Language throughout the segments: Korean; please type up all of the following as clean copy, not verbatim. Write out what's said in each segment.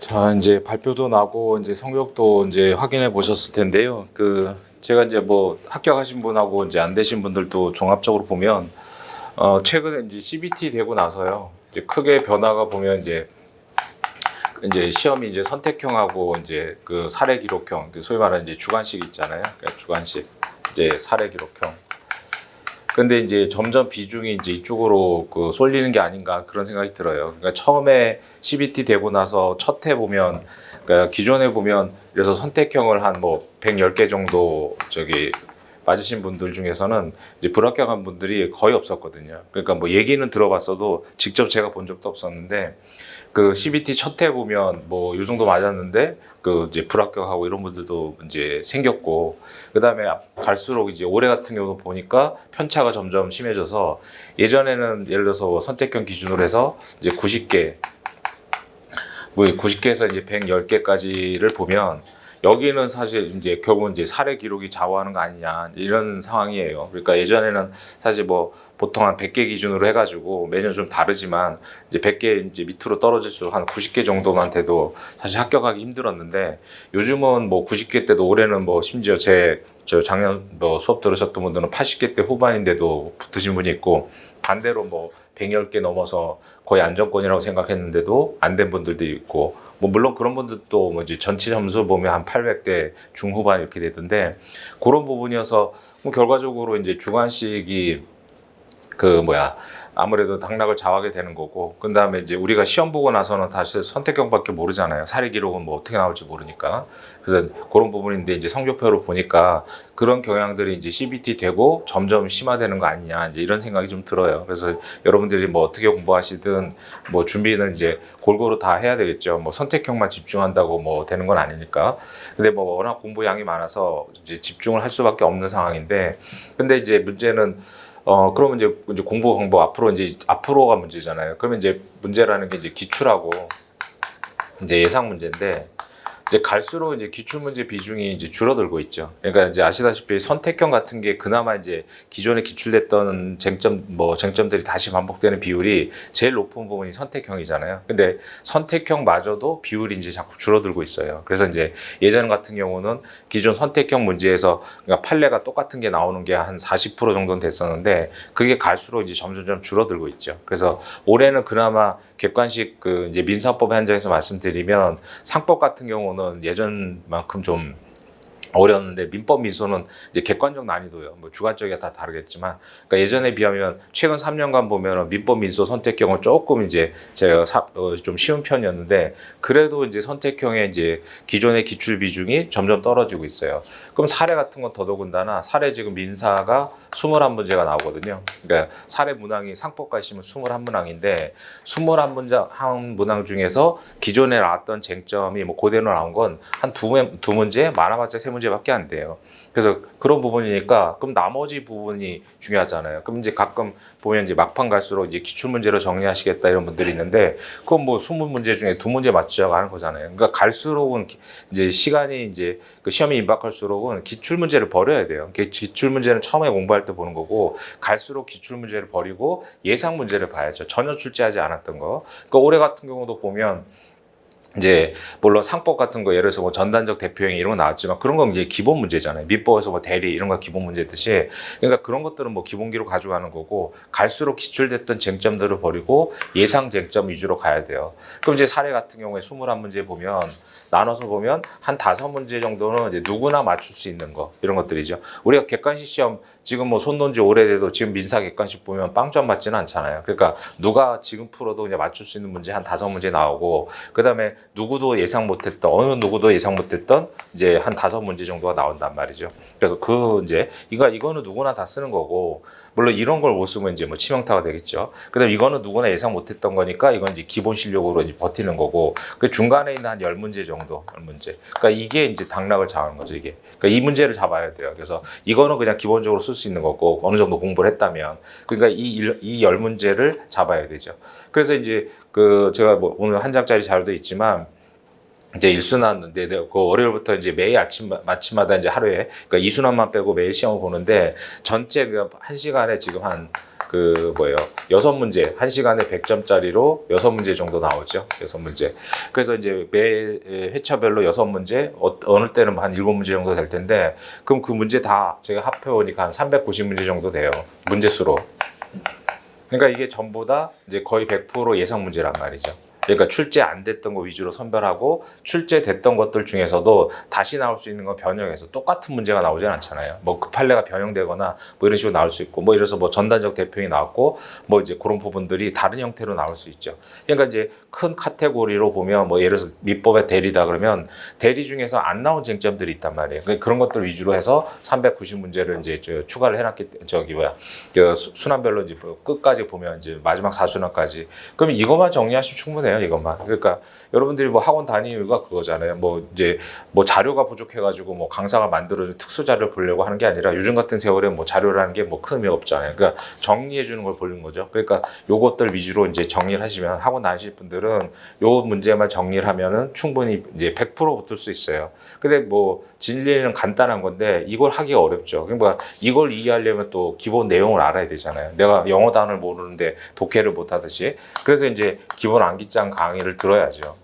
자, 이제 발표도 나고 이제 성적도 이제 확인해 보셨을 텐데요. 제가 이제 뭐 합격하신 분하고 이제 안 되신 분들도 종합적으로 보면 최근에 이제 CBT 되고 나서요. 이제 크게 변화가 보면 이제 시험이 이제 선택형하고 이제 그 사례 기록형, 소위 말하는 이제 주관식 있잖아요. 그러니까 주관식 이제 사례 기록형. 근데 이제 점점 비중이 이제 이쪽으로 쏠리는 게 아닌가 그런 생각이 들어요. 그러니까 처음에 CBT 되고 나서 첫 해 보면, 그러니까 기존에 보면 그래서 선택형을 한 뭐 110개 정도 맞으신 분들 중에서는 이제 불합격한 분들이 거의 없었거든요. 그러니까 뭐 얘기는 들어봤어도 직접 제가 본 적도 없었는데, 그 CBT 첫 해 보면 뭐 이 정도 맞았는데 이제 불합격하고 이런 분들도 이제 생겼고, 그다음에 갈수록 이제 올해 같은 경우도 보니까 편차가 점점 심해져서, 예전에는 예를 들어서 선택형 기준으로 해서 이제 90개, 뭐 90개에서 이제 110개까지를 보면, 여기는 사실 이제 결국은 이제 사례 기록이 좌우하는 거 아니냐 이런 상황이에요. 그러니까 예전에는 사실 뭐 보통 한 100개 기준으로 해가지고 매년 좀 다르지만 이제 100개 이제 밑으로 떨어질수록 한 90개 정도만 돼도 사실 합격하기 힘들었는데, 요즘은 뭐 90개 때도, 올해는 뭐 심지어 저 작년 뭐 수업 들으셨던 분들은 80개 때 후반인데도 붙으신 분이 있고, 반대로 뭐 110개 넘어서 거의 안정권이라고 생각했는데도 안 된 분들도 있고, 뭐 물론 그런 분들도 뭐 이제 전체 점수 보면 한 800대 중후반 이렇게 되던데, 그런 부분이어서 뭐 결과적으로 이제 주관식이 아무래도 당락을 좌우하게 되는 거고, 그 다음에 이제 우리가 시험 보고 나서는 다시 선택형밖에 모르잖아요. 사례 기록은 뭐 어떻게 나올지 모르니까. 그래서 그런 부분인데, 이제 성적표를 보니까 그런 경향들이 이제 CBT 되고 점점 심화되는 거 아니냐, 이제 이런 생각이 좀 들어요. 그래서 여러분들이 뭐 어떻게 공부하시든 뭐 준비는 이제 골고루 다 해야 되겠죠. 뭐 선택형만 집중한다고 뭐 되는 건 아니니까. 근데 뭐 워낙 공부 양이 많아서 이제 집중을 할 수밖에 없는 상황인데, 근데 이제 문제는 그러면 이제 공부 방법 앞으로가 문제잖아요. 그러면 이제 문제라는 게 이제 기출하고 이제 예상 문제인데, 이제 갈수록 이제 기출 문제 비중이 이제 줄어들고 있죠. 그러니까 이제 아시다시피 선택형 같은 게 그나마 이제 기존에 기출됐던 쟁점들이 다시 반복되는 비율이 제일 높은 부분이 선택형이잖아요. 근데 선택형마저도 비율이 이제 자꾸 줄어들고 있어요. 그래서 이제 예전 같은 경우는 기존 선택형 문제에서 그러니까 판례가 똑같은 게 나오는 게 한 40% 정도는 됐었는데, 그게 갈수록 이제 점점 줄어들고 있죠. 그래서 올해는 그나마 객관식 이제 민사법 현장에서 말씀드리면, 상법 같은 경우는 예전만큼 좀 어려웠는데, 민법 민소는 이제 객관적 난이도요. 뭐 주관적이야 다 다르겠지만, 그러니까 예전에 비하면 최근 3년간 보면 민법 민소 선택형은 조금 이제 제가 좀 쉬운 편이었는데, 그래도 이제 선택형의 이제 기존의 기출 비중이 점점 떨어지고 있어요. 그럼 사례 같은 건 더더군다나, 사례 지금 민사가 21문제가 나오거든요. 그러니까 사례 문항이 상법까지 시면 21문항인데, 21문항 중에서 기존에 나왔던 쟁점이 뭐 그대로 나온 건 한 두 문제, 많아봤자 3문제밖에 안 돼요. 그래서 그런 부분이니까, 그럼 나머지 부분이 중요하잖아요. 그럼 이제 가끔 보면 이제 막판 갈수록 이제 기출 문제로 정리하시겠다 이런 분들이 있는데, 그건 뭐 20문제 중에 2문제 맞추자고 하는 거잖아요. 그러니까 갈수록은 이제 시간이 이제 그 시험이 임박할수록은 기출 문제를 버려야 돼요. 기출 문제는 처음에 공부할 때 보는 거고, 갈수록 기출 문제를 버리고 예상 문제를 봐야죠. 전혀 출제하지 않았던 거. 그러니까 올해 같은 경우도 보면 이제 물론 상법 같은 거, 예를 들어서 뭐 전단적 대표행위 이런 거 나왔지만, 그런 건 이제 기본 문제잖아요. 민법에서 뭐 대리 이런 거 기본 문제듯이. 그러니까 그런 것들은 뭐 기본기로 가져가는 거고, 갈수록 기출됐던 쟁점들을 버리고 예상 쟁점 위주로 가야 돼요. 그럼 이제 사례 같은 경우에 21문제 보면, 나눠서 보면 한 5문제 정도는 이제 누구나 맞출 수 있는 거, 이런 것들이죠. 우리가 객관식 시험 지금 뭐 손 놓은 지 오래돼도 지금 민사 객관식 보면 빵점 맞지는 않잖아요. 그러니까 누가 지금 풀어도 이제 맞출 수 있는 문제 한 5문제 나오고, 그다음에 누구도 예상 못했던, 어느 누구도 예상 못했던 이제 한 5문제 정도가 나온단 말이죠. 그래서 이거는 누구나 다 쓰는 거고, 물론 이런 걸 못 쓰면 이제 뭐 치명타가 되겠죠. 그다음에 이거는 누구나 예상 못했던 거니까 이건 이제 기본 실력으로 이제 버티는 거고, 그 중간에 있는 한 10문제 정도, 10문제. 그러니까 이게 이제 당락을 잡는 거죠, 이게. 그러니까 이 문제를 잡아야 돼요. 그래서 이거는 그냥 기본적으로 쓸 수 있는 거고, 어느 정도 공부를 했다면. 그러니까 이 10문제를 잡아야 되죠. 그래서 이제 제가 뭐 오늘 한 장짜리 자료도 있지만, 이제 1순환인데, 그 월요일부터 이제 매일 아침마다 이제 하루에, 그러니까 2순환만 빼고 매일 시험을 보는데, 전체 한 시간에 지금 한 그 뭐예요? 6문제, 1시간에 100점짜리로 6문제 정도 나오죠. 6문제. 그래서 이제 매 회차별로 6문제, 어느 때는 한 7문제 정도 될 텐데, 그럼 그 문제 다 제가 합해보니까 한 390문제 정도 돼요. 문제수로. 그러니까 이게 전부 다 이제 거의 100% 예상 문제란 말이죠. 그러니까 출제 안 됐던 거 위주로 선별하고 출제됐던 것들 중에서도 다시 나올 수 있는 건 변형해서 똑같은 문제가 나오진 않잖아요. 뭐 그 판례가 변형되거나 뭐 이런 식으로 나올 수 있고 뭐 이래서 뭐 전단적 대표이 나왔고 뭐 이제 그런 부분들이 다른 형태로 나올 수 있죠. 그러니까 이제 큰 카테고리로 보면 뭐 예를 들어서 민법의 대리다 그러면 대리 중에서 안 나온 쟁점들이 있단 말이에요. 그러니까 그런 것들 위주로 해서 390문제를 이제 추가를 해놨기 그 순환별로 이제 끝까지 보면 이제 마지막 4순환까지 그러면 이것만 정리하시면 충분해요. 이것만. 그러니까 여러분들이 뭐 학원 다니는 이유가 그거잖아요. 뭐 이제 뭐 자료가 부족해가지고 뭐 강사가 만들어준 특수 자료를 보려고 하는 게 아니라 요즘 같은 세월에 뭐 자료라는 게 뭐 큰 의미 없잖아요. 그러니까 정리해 주는 걸 보는 거죠. 그러니까 요것들 위주로 이제 정리를 하시면 학원 다니실 분들은 요 문제만 정리를 하면은 충분히 이제 100% 붙을 수 있어요. 근데 뭐 진리는 간단한 건데 이걸 하기가 어렵죠. 그러니까 이걸 이해하려면 또 기본 내용을 알아야 되잖아요. 내가 영어 단어를 모르는데 독해를 못 하듯이. 그래서 이제 기본 암기장 강의를 들어야죠.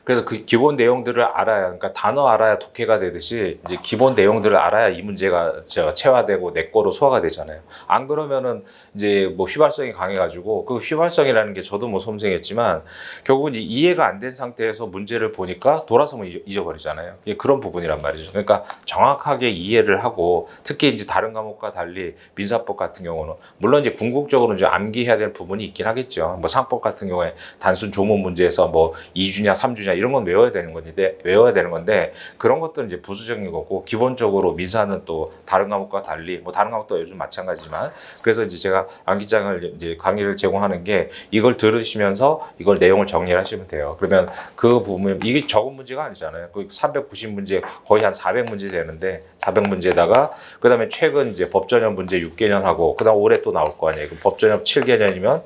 그래서 그 기본 내용들을 알아야, 그러니까 단어 알아야 독해가 되듯이 이제 기본 내용들을 알아야 이 문제가 체화되고 내 거로 소화가 되잖아요. 안 그러면은 이제 뭐 휘발성이 강해가지고 그 휘발성이라는 게 저도 뭐 섬생했지만 결국은 이제 이해가 안 된 상태에서 문제를 보니까 돌아서면 잊어버리잖아요. 이게 그런 부분이란 말이죠. 그러니까 정확하게 이해를 하고 특히 이제 다른 과목과 달리 민사법 같은 경우는 물론 이제 궁극적으로 이제 암기해야 될 부분이 있긴 하겠죠. 뭐 상법 같은 경우에 단순 조문 문제에서 뭐 2주냐 3주냐 이런 건 외워야 되는 건데 그런 것들은 이제 부수적인 거고 기본적으로 민사는 또 다른 과목과 달리 뭐 다른 과목도 요즘 마찬가지지만 그래서 이제 제가 암기장을 이제 강의를 제공하는 게 이걸 들으시면서 이걸 내용을 정리를 하시면 돼요. 그러면 그 부분 이게 적은 문제가 아니잖아요. 그 390문제 거의 한 400문제 되는데 400문제에다가 그다음에 최근 이제 법전형 문제 6개년 하고 그다음 올해 또 나올 거 아니에요. 그 법전형 7개년이면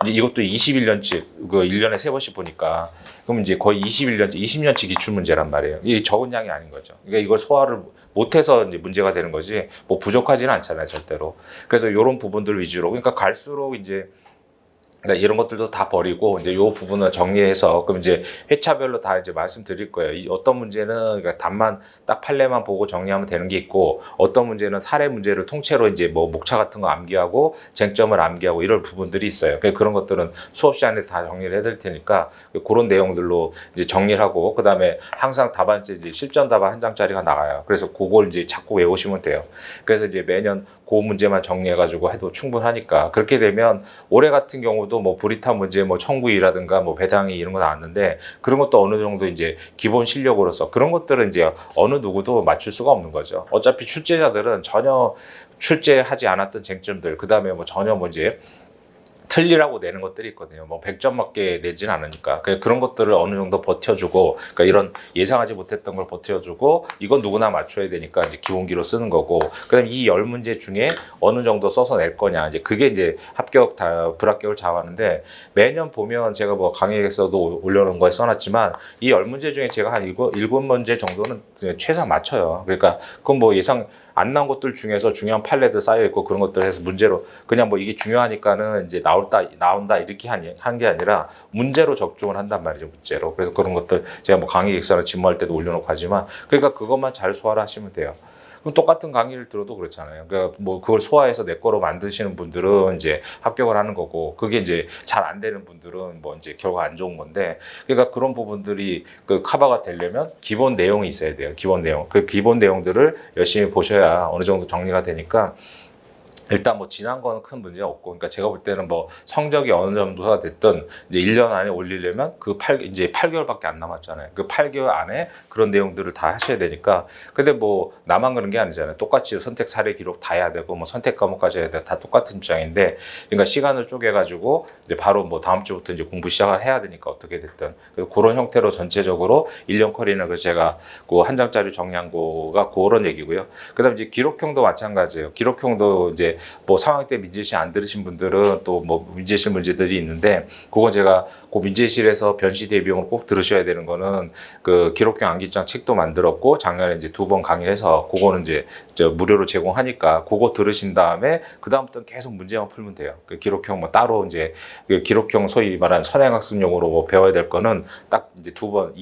이제 이것도 21년치 그 1년에 3번씩 보니까 그럼 이제 거의 21년치, 20년치 기출 문제란 말이에요. 이게 적은 양이 아닌 거죠. 그러니까 이걸 소화를 못해서 이제 문제가 되는 거지, 뭐 부족하지는 않잖아요, 절대로. 그래서 이런 부분들 위주로, 그러니까 갈수록 이제 그러니까 이런 것들도 다 버리고 이제 요 부분을 정리해서 그럼 이제 회차별로 다 이제 말씀드릴 거예요. 이 어떤 문제는 그러니까 답만 딱 판례만 보고 정리하면 되는 게 있고 어떤 문제는 사례 문제를 통째로 이제 뭐 목차 같은 거 암기하고 쟁점을 암기하고 이런 부분들이 있어요. 그런 것들은 수업 시간에 다 정리를 해드릴 테니까 그런 내용들로 이제 정리를 하고 그다음에 항상 답안지 이제 실전 답안 한 장짜리가 나가요. 그래서 그걸 이제 자꾸 외우시면 돼요. 그래서 이제 매년 그 문제만 정리해가지고 해도 충분하니까 그렇게 되면 올해 같은 경우도 뭐 불이탄 문제 뭐 청구이라든가 뭐 배당이 이런 거 나왔는데 그런 것도 어느 정도 이제 기본 실력으로서 그런 것들은 이제 어느 누구도 맞출 수가 없는 거죠. 어차피 출제자들은 전혀 출제하지 않았던 쟁점들 그다음에 뭐 전혀 문제 틀리라고 내는 것들이 있거든요. 뭐 100점밖에 내진 않으니까. 그런 것들을 어느 정도 버텨주고, 그러니까 이런 예상하지 못했던 걸 버텨주고, 이건 누구나 맞춰야 되니까 이제 기본기로 쓰는 거고, 그 다음에 이 10문제 중에 어느 정도 써서 낼 거냐. 이제 그게 이제 합격, 불합격을 좌우하는데, 매년 보면 제가 뭐 강의에서도 올려놓은 거에 써놨지만, 이 10문제 중에 제가 한 7문제 정도는 최소한 맞춰요. 그러니까, 그건 뭐 예상, 안 나온 것들 중에서 중요한 판례들 쌓여 있고 그런 것들 해서 문제로 그냥 뭐 이게 중요하니까는 이제 나온다 이렇게 한 게 아니라 문제로 적중을 한단 말이죠. 문제로. 그래서 그런 것들 제가 뭐 강의 객사를 집무할 때도 올려놓고 하지만 그러니까 그것만 잘 소화를 하시면 돼요. 그럼 똑같은 강의를 들어도 그렇잖아요. 그러니까 뭐 그걸 소화해서 내 거로 만드시는 분들은 이제 합격을 하는 거고, 그게 이제 잘 안 되는 분들은 뭐 이제 결과 안 좋은 건데, 그러니까 그런 부분들이 그 커버가 되려면 기본 내용이 있어야 돼요. 기본 내용. 그 기본 내용들을 열심히 보셔야 어느 정도 정리가 되니까. 일단 뭐 지난 거는 큰 문제가 없고, 그러니까 제가 볼 때는 뭐 성적이 어느 정도가 됐든 이제 1년 안에 올리려면 이제 8개월밖에 안 남았잖아요. 그 8개월 안에 그런 내용들을 다 하셔야 되니까. 근데 뭐 나만 그런 게 아니잖아요. 똑같이 선택 사례 기록 다 해야 되고 뭐 선택 과목까지 해야 돼. 다 똑같은 입장인데, 그러니까 시간을 쪼개가지고 이제 바로 뭐 다음 주부터 이제 공부 시작을 해야 되니까 어떻게 됐든. 그런 형태로 전체적으로 1년 커리는 그 제가 그 한 장짜리 정리한 거가 그런 얘기고요. 그다음 이제 기록형도 마찬가지예요. 기록형도 이제 뭐 3학년 때 민재실 안 들으신 분들은 또 뭐 민재실 문제들이 있는데 그건 제가 그 민재실에서 변시 대비용을 꼭 들으셔야 되는 거는 그 기록형 암기장 책도 만들었고 작년에 이제 2번 강의해서 그거는 이제 무료로 제공하니까 그거 들으신 다음에 그 다음부터는 계속 문제만 풀면 돼요. 그 기록형 뭐 따로 이제 그 기록형 소위 말하는 선행학습용으로 뭐 배워야 될 거는 딱 이제 2번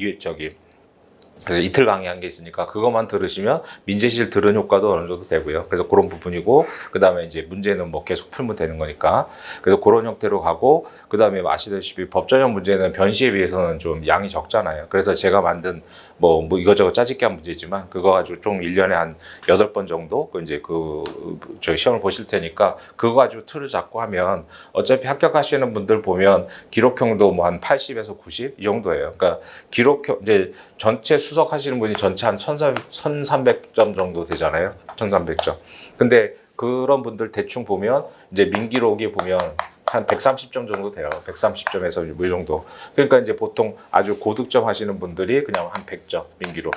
그래서 이틀 강의한 게 있으니까 그것만 들으시면 민재실 들은 효과도 어느 정도 되고요. 그래서 그런 부분이고 그다음에 이제 문제는 뭐 계속 풀면 되는 거니까 그래서 그런 형태로 가고 그다음에 아시다시피 법전형 문제는 변시에 비해서는 좀 양이 적잖아요. 그래서 제가 만든 뭐 이거저거 짜집기한 문제지만 그거 가지고 좀 1년에 한 8번 정도 이제 저희 시험을 보실 테니까 그거 가지고 틀을 잡고 하면 어차피 합격하시는 분들 보면 기록형도 뭐 한 80에서 90 이 정도예요. 그러니까 기록형 이제 전체 수석하시는 분이 전체 한 1300점 정도 되잖아요. 1300점. 근데 그런 분들 대충 보면 이제 민기록이 보면 한 130점 정도 돼요. 130점에서 뭐 이 정도. 그러니까 이제 보통 아주 고득점 하시는 분들이 그냥 한 100점 민기록.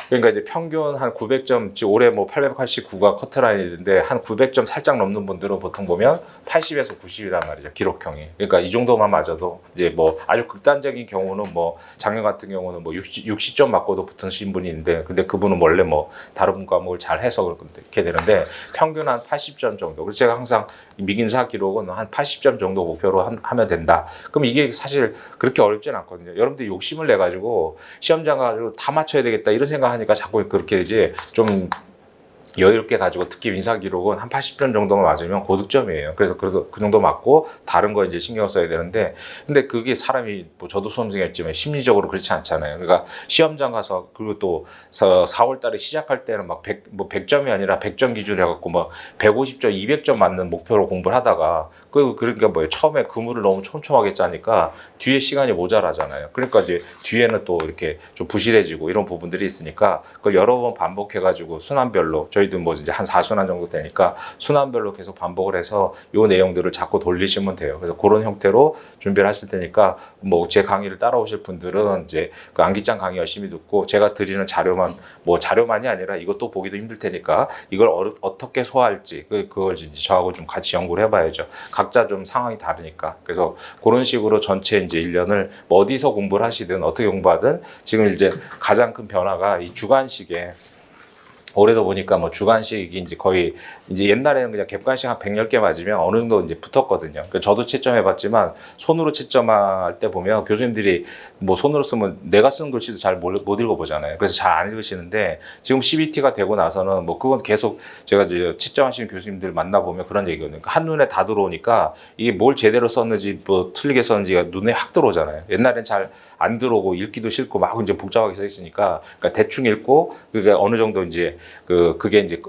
그러니까 이제 평균 한 900점, 올해 뭐 889가 커트라인인데 한 900점 살짝 넘는 분들은 보통 보면 80에서 90이란 말이죠. 기록형이. 그러니까 이 정도만 맞아도 이제 뭐 아주 극단적인 경우는 뭐 작년 같은 경우는 뭐 60점 맞고도 붙으신 분이 있는데 근데 그분은 원래 뭐 다른 과목을 잘 해서 그렇게 되는데 평균 한 80점 정도. 그래서 제가 항상 미긴사 기록은 한 80점 정도 목표로 하면 된다. 그럼 이게 사실 그렇게 어렵진 않거든요. 여러분들 욕심을 내 가지고 시험장 가지고 다 맞춰야 되겠다 이런 생각 하니까 자꾸 그렇게 이제 좀 여유롭게 가지고 특히 민사 기록은 한 80점 정도만 맞으면 고득점이에요. 그래서 그 정도 맞고 다른 거 이제 신경 써야 되는데 근데 그게 사람이 뭐 저도 수험생이었지만 심리적으로 그렇지 않잖아요. 그러니까 시험장 가서 그리고 또 4월 달에 시작할 때는 막 100점이 아니라 100점 기준 해갖고 막 150점, 200점 맞는 목표로 공부를 하다가 그러니까 뭐예요. 처음에 그물을 너무 촘촘하게 짜니까 뒤에 시간이 모자라잖아요. 그러니까 이제 뒤에는 또 이렇게 좀 부실해지고 이런 부분들이 있으니까 그걸 여러 번 반복해가지고 순환별로 저희도 뭐 이제 한 4순환 정도 되니까 순환별로 계속 반복을 해서 요 내용들을 자꾸 돌리시면 돼요. 그래서 그런 형태로 준비를 하실 테니까 뭐 제 강의를 따라오실 분들은 이제 그 암기장 강의 열심히 듣고 제가 드리는 자료만 뭐 자료만이 아니라 이것도 보기도 힘들 테니까 이걸 어떻게 소화할지 그걸 이제 저하고 좀 같이 연구를 해봐야죠. 각자 좀 상황이 다르니까. 그래서 그런 식으로 전체 이제 1년을 뭐 어디서 공부를 하시든 어떻게 공부하든 지금 이제 가장 큰 변화가 이 주관식에 올해도 보니까 뭐 주관식이 이제 거의 이제 옛날에는 그냥 객관식 한 110개 맞으면 어느 정도 이제 붙었거든요. 그러니까 저도 채점해봤지만 손으로 채점할 때 보면 교수님들이 뭐 손으로 쓰면 내가 쓰는 글씨도 잘 못 읽어보잖아요. 그래서 잘 안 읽으시는데 지금 CBT가 되고 나서는 뭐 그건 계속 제가 이제 채점하시는 교수님들 만나보면 그런 얘기거든요. 한눈에 다 들어오니까 이게 뭘 제대로 썼는지 뭐 틀리게 썼는지가 눈에 확 들어오잖아요. 옛날엔 잘 안 들어오고 읽기도 싫고 막 이제 복잡하게 써 있으니까 그러니까 대충 읽고 그게 어느 정도 이제 그게 이제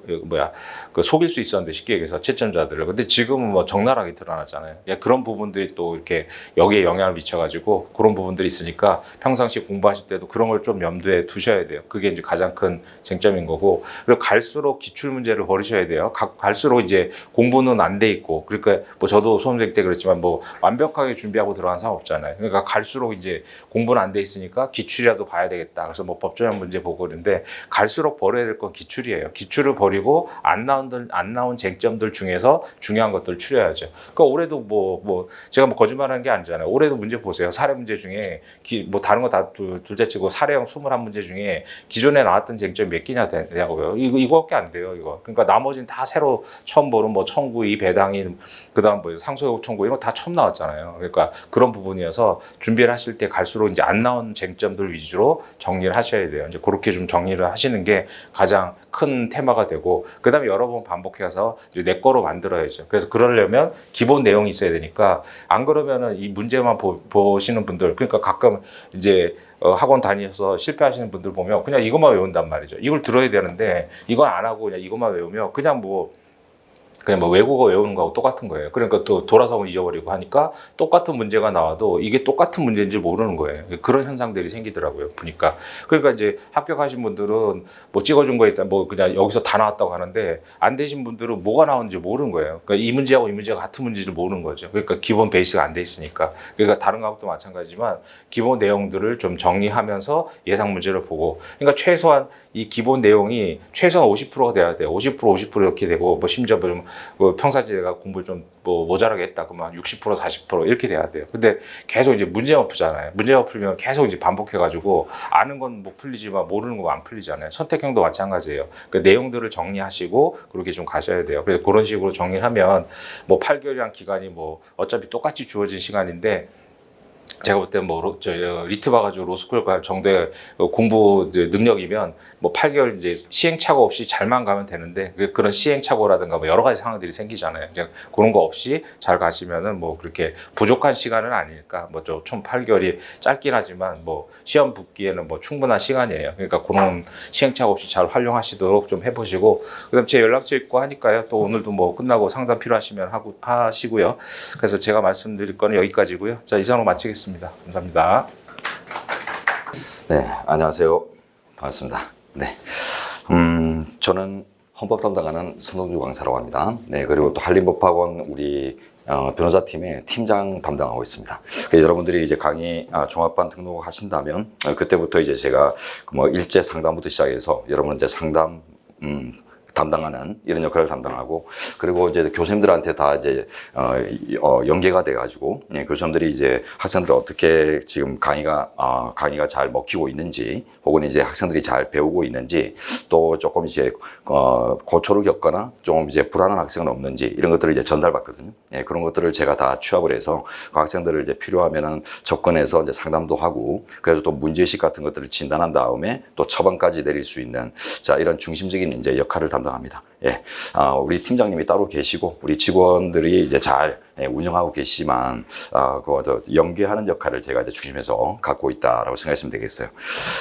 속일 수 있었는데 쉽게 얘기해서 채점자들을. 근데 지금은 뭐 적나라하게 드러났잖아요. 그런 부분들이 또 이렇게 여기에 영향을 미쳐가지고 그런 부분들이 있으니까 평상시 공부하실 때도 그런 걸 좀 염두에 두셔야 돼요. 그게 이제 가장 큰 쟁점인 거고 그리고 갈수록 기출 문제를 버리셔야 돼요. 갈수록 이제 공부는 안 돼 있고 그러니까 뭐 저도 수험생 때 그랬지만 뭐 완벽하게 준비하고 들어간 사람 없잖아요. 그러니까 갈수록 이제 공부는 안 돼 있으니까 기출이라도 봐야 되겠다. 그래서 뭐 법조형 문제 보고 그러는데 갈수록 버려야 될 건 기출이에요. 기출을 버리고 안 나온 쟁점들 중에서 중요한 것들을 추려야죠. 그러니까 올해도 뭐 제가 뭐 거짓말하는 게 아니잖아요. 올해도 문제 보세요. 사례 문제 중에 뭐 다른 거 다 둘째치고 사례형 21문제 중에 기존에 나왔던 쟁점이 몇 개냐 되냐고요. 이거밖에 안 돼요. 이거. 그러니까 나머지는 다 새로 처음 보는 뭐 청구이, 배당인, 그다음 뭐 상소요구 청구 이런 거 다 처음 나왔잖아요. 그러니까 그런 부분이어서 준비를 하실 때 갈수록 이제 안 나온 쟁점들 위주로 정리를 하셔야 돼요. 이제 그렇게 좀 정리를 하시는 게 가장 큰 테마가 되고 그다음에 여러 번 반복해서 이제 내 거로 만들어야죠. 그래서 그러려면 기본 내용이 있어야 되니까 안 그러면은 이 문제만 보시는 분들 그러니까 가끔 이제 학원 다니셔서 실패하시는 분들 보면 그냥 이것만 외운단 말이죠. 이걸 들어야 되는데 이건 안 하고 그냥 이것만 외우면 그냥 뭐 그냥 뭐 외국어 외우는 거하고 똑같은 거예요. 그러니까 또 돌아서 잊어버리고 하니까 똑같은 문제가 나와도 이게 똑같은 문제인지 모르는 거예요. 그런 현상들이 생기더라고요. 보니까. 그러니까 이제 합격하신 분들은 뭐 찍어준 거 있다, 뭐 그냥 여기서 다 나왔다고 하는데 안 되신 분들은 뭐가 나오는지 모르는 거예요. 그러니까 이 문제하고 이 문제가 같은 문제인지 모르는 거죠. 그러니까 기본 베이스가 안 돼 있으니까. 그러니까 다른 과목도 마찬가지지만 기본 내용들을 좀 정리하면서 예상 문제를 보고. 그러니까 최소한 이 기본 내용이 최소한 50%가 돼야 돼요. 50% 이렇게 되고 뭐 심지어 뭐 평상시에 내가 공부를 좀 뭐 모자라게 했다 그러면 60% 40% 이렇게 돼야 돼요. 근데 계속 이제 문제만 풀잖아요. 문제만 풀면 계속 이제 반복해가지고 아는 건 뭐 풀리지만 모르는 건 안 풀리잖아요. 선택형도 마찬가지예요. 그 내용들을 정리하시고 그렇게 좀 가셔야 돼요. 그래서 그런 식으로 정리를 하면 뭐 8개월이란 기간이 뭐 어차피 똑같이 주어진 시간인데 제가 볼 때 뭐 리트 봐가지고 로스쿨 갈 정도의 공부 능력이면 뭐 8개월 이제 시행착오 없이 잘만 가면 되는데 그런 시행착오라든가 뭐 여러 가지 상황들이 생기잖아요. 그냥 그런 거 없이 잘 가시면은 뭐 그렇게 부족한 시간은 아니니까 뭐 총 8개월이 짧긴 하지만 뭐 시험 붙기에는 뭐 충분한 시간이에요. 그러니까 그런 시행착오 없이 잘 활용하시도록 좀 해보시고 그다음 제 연락처 있고 하니까요. 또 오늘도 뭐 끝나고 상담 필요하시면 하시고요. 그래서 제가 말씀드릴 거는 여기까지고요. 자, 이상으로 마치겠습니다. 감사합니다. 네, 안녕하세요. 반갑습니다. 네, 저는 헌법 담당하는 선동주 강사라고 합니다. 네, 그리고 또 한림법학원 우리 변호사팀의 팀장 담당하고 있습니다. 여러분들이 이제 강의 종합반 등록하신다면 그때부터 이제 제가 뭐 일제 상담부터 시작해서 여러분 이제 상담 담당하는 이런 역할을 담당하고 그리고 이제 교수님들한테 다 이제 연계가 돼가지고 교수님들이 이제 학생들 어떻게 지금 강의가 잘 먹히고 있는지 혹은 이제 학생들이 잘 배우고 있는지 또 조금 이제 고초를 겪거나 좀 이제 불안한 학생은 없는지 이런 것들을 이제 전달받거든요. 예, 그런 것들을 제가 다 취합을 해서 그 학생들을 이제 필요하면은 접근해서 이제 상담도 하고 그래서 또 문제의식 같은 것들을 진단한 다음에 또 처방까지 내릴 수 있는 자 이런 중심적인 이제 역할을 담당합니다. 예, 우리 팀장님이 따로 계시고 우리 직원들이 이제 잘 운영하고 계시지만 그 연계하는 역할을 제가 이제 중심에서 갖고 있다라고 생각하시면 되겠어요.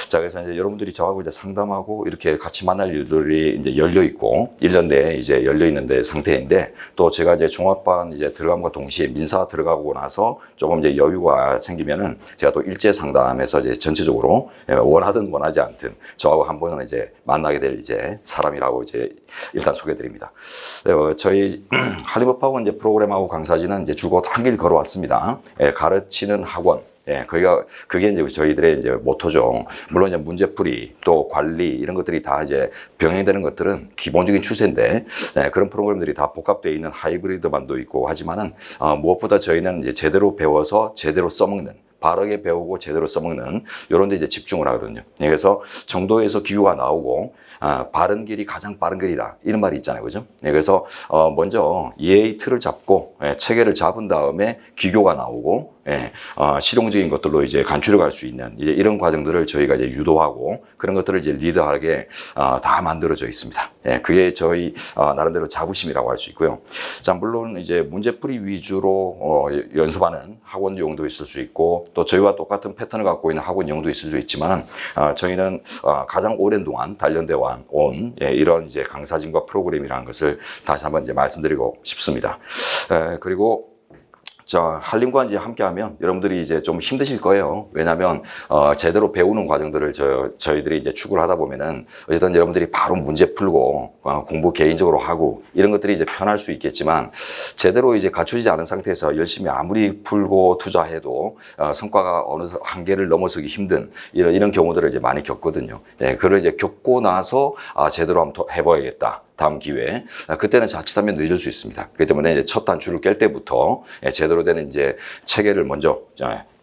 자, 그래서 이제 여러분들이 저하고 이제 상담하고 이렇게 같이 만날 일들이 이제 열려 있고 1년 내에 이제 열려 있는데 상태인데 또 제가 이제 종합반 이제 들어감과 동시에 민사 들어가고 나서 조금 이제 여유가 생기면은 제가 또 일제 상담에서 이제 전체적으로 원하든 원하지 않든 저하고 한 번은 이제 만나게 될 이제 사람이라고 이제 일단 소개드립니다. 저희 한림법학원 이제 프로그램하고 강사진은 이제 줄곧 한 길 걸어왔습니다. 가르치는 학원. 예, 그게 이제 저희들의 이제 모토죠. 물론 이제 문제풀이 또 관리 이런 것들이 다 이제 병행되는 것들은 기본적인 추세인데, 그런 프로그램들이 다 복합되어 있는 하이브리드반도 있고 하지만은, 무엇보다 저희는 이제 제대로 배워서 제대로 써먹는, 바르게 배우고 제대로 써먹는 이런 데 이제 집중을 하거든요. 그래서 정도에서 기교가 나오고 바른 길이 가장 빠른 길이다 이런 말이 있잖아요, 그죠? 그래서 먼저 예의 틀을 잡고 체계를 잡은 다음에 기교가 나오고 실용적인 것들로 이제 간추려 갈 수 있는 이제 이런 과정들을 저희가 이제 유도하고 그런 것들을 이제 리드하게 다 만들어져 있습니다. 그게 저희 나름대로 자부심이라고 할 수 있고요. 자, 물론 이제 문제풀이 위주로 연습하는 학원용도 있을 수 있고 또 저희와 똑같은 패턴을 갖고 있는 학원용도 있을 수 있지만 저희는 가장 오랜 동안 단련되어 온 이런 이제 강사진과 프로그램이라는 것을 다시 한번 이제 말씀드리고 싶습니다. 그리고 자, 한림과 이제 함께하면 여러분들이 이제 좀 힘드실 거예요. 왜냐하면 제대로 배우는 과정들을 저희들이 이제 추구를 하다 보면은 어쨌든 여러분들이 바로 문제 풀고 공부 개인적으로 하고 이런 것들이 이제 편할 수 있겠지만 제대로 이제 갖춰지지 않은 상태에서 열심히 아무리 풀고 투자해도 성과가 어느 한계를 넘어서기 힘든 이런 경우들을 이제 많이 겪거든요. 그걸 이제 겪고 나서 제대로 한번 해봐야겠다. 다음 기회에 그때는 자칫하면 늦을 수 있습니다. 그렇기 때문에 이제 첫 단추를 깰 때부터 제대로 되는 이제 체계를 먼저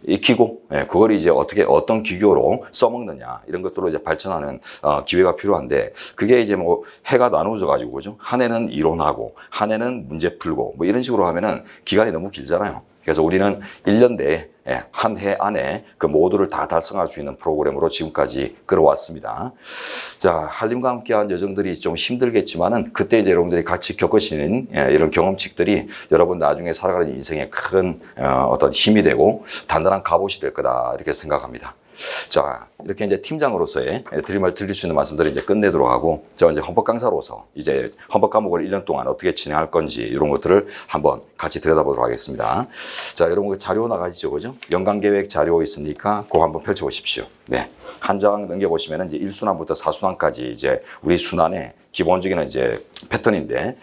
익히고 그걸 이제 어떤 기교로 써먹느냐 이런 것들로 이제 발전하는 기회가 필요한데 그게 이제 뭐 해가 나누어져 가지고 그죠? 한 해는 이론하고 한 해는 문제 풀고 뭐 이런 식으로 하면은 기간이 너무 길잖아요. 그래서 우리는 1년 내에 한 해 안에 그 모두를 다 달성할 수 있는 프로그램으로 지금까지 끌어왔습니다. 자, 한림과 함께한 여정들이 좀 힘들겠지만은 그때 이제 여러분들이 같이 겪으시는 이런 경험칙들이 여러분 나중에 살아가는 인생에 큰 어떤 힘이 되고 단단한 갑옷이 될 거다 이렇게 생각합니다. 자, 이렇게 이제 팀장으로서의 드릴 수 있는 말씀들을 이제 끝내도록 하고, 저 이제 헌법 강사로서 이제 헌법 과목을 1년 동안 어떻게 진행할 건지 이런 것들을 한번 같이 들여다보도록 하겠습니다. 자, 여러분 그 자료 나가시죠, 그죠? 연간 계획 자료 있으니까 그거 한번 펼쳐보십시오. 네. 한 장 넘겨보시면 이제 1순환부터 4순환까지 이제 우리 순환의 기본적인 이제 패턴인데,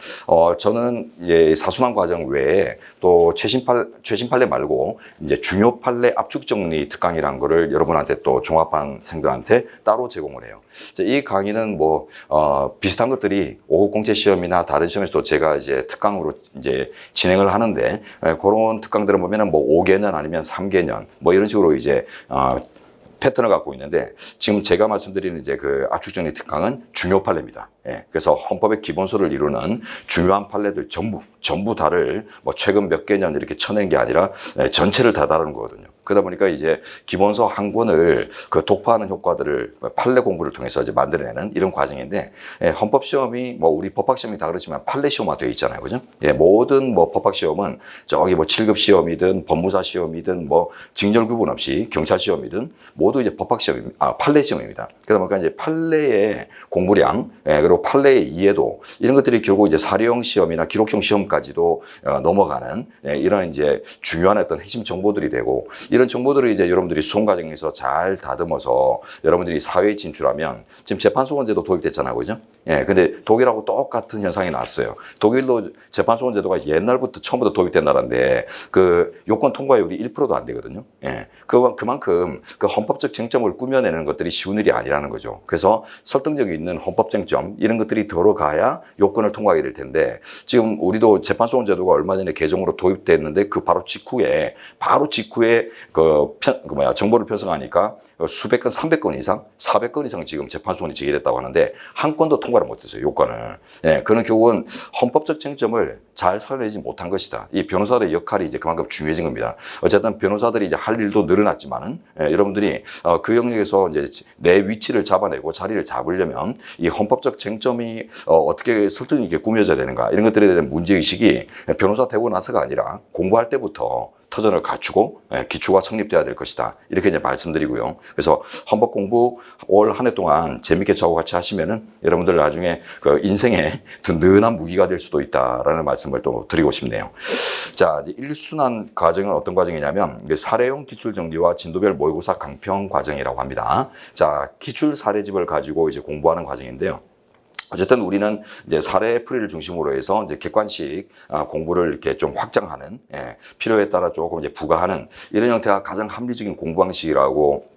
저는 이제 4순환 과정 외에 또 최신 판례 말고 이제 중요 판례 압축 정리 특강이라는 거를 여러분한테 또 종합반생들한테 따로 제공을 해요. 이 강의는 뭐, 비슷한 것들이 5급 공채 시험이나 다른 시험에서도 제가 이제 특강으로 이제 진행을 하는데, 그런 특강들을 보면은 뭐 5개년 아니면 3개년 뭐 이런 식으로 이제, 패턴을 갖고 있는데, 지금 제가 말씀드리는 이제 그 압축정리 특강은 중요 판례입니다. 그래서 헌법의 기본소를 이루는 중요한 판례들 전부 다를 뭐 최근 몇 개년 이렇게 쳐낸 게 아니라 전체를 다 다루는 거거든요. 그러다 보니까 이제 기본서 한 권을 그 독파하는 효과들을 판례 공부를 통해서 이제 만들어내는 이런 과정인데, 헌법 시험이 뭐 우리 법학 시험이 다 그렇지만 판례 시험화 되어 있잖아요, 그죠? 모든 뭐 법학 시험은 저기 뭐 7급 시험이든 법무사 시험이든 뭐 직렬 구분 없이 경찰 시험이든 모두 이제 법학 시험입니다. 판례 시험입니다. 그러다 보니까 이제 판례의 공부량, 그리고 판례의 이해도 이런 것들이 결국 이제 사료형 시험이나 기록형 시험까지도 넘어가는 이런 이제 중요한 어떤 핵심 정보들이 되고, 이런 정보들을 이제 여러분들이 수험 과정에서 잘 다듬어서 여러분들이 사회에 진출하면, 지금 재판소원제도 도입됐잖아요, 그죠? 근데 독일하고 똑같은 현상이 났어요. 독일도 재판소원제도가 옛날부터 처음부터 도입된 나라인데 그 요건 통과율이 1%도 안 되거든요. 그만큼 그 헌법적 쟁점을 꾸며내는 것들이 쉬운 일이 아니라는 거죠. 그래서 설득력이 있는 헌법 쟁점 이런 것들이 들어가야 요건을 통과하게 될 텐데, 지금 우리도 재판소원제도가 얼마 전에 개정으로 도입됐는데 그 바로 직후에 정보를 편성하니까 수백 건, 300건 이상, 400건 이상 지금 재판소원이 제기됐다고 하는데 한 건도 통과를 못했어요, 요건을. 그는 결국은 헌법적 쟁점을 잘 살려내지 못한 것이다. 이 변호사들의 역할이 이제 그만큼 중요해진 겁니다. 어쨌든 변호사들이 이제 할 일도 늘어났지만은, 여러분들이 그 영역에서 이제 내 위치를 잡아내고 자리를 잡으려면 이 헌법적 쟁점이 어떻게 설득 있게 꾸며져야 되는가, 이런 것들에 대한 문제의식이 변호사 되고 나서가 아니라 공부할 때부터 터전을 갖추고 기초가 성립돼야 될 것이다. 이렇게 이제 말씀드리고요. 그래서 헌법 공부 올 한 해 동안 재밌게 저하고 같이 하시면은 여러분들 나중에 그 인생의 든든한 무기가 될 수도 있다라는 말씀을 또 드리고 싶네요. 자, 이제 1순환 과정은 어떤 과정이냐면 사례형 기출 정리와 진도별 모의고사 강평 과정이라고 합니다. 자, 기출 사례집을 가지고 이제 공부하는 과정인데요. 어쨌든 우리는 이제 사례 풀이를 중심으로 해서 이제 객관식 공부를 이렇게 좀 확장하는, 필요에 따라 조금 이제 부과하는 이런 형태가 가장 합리적인 공부 방식이라고,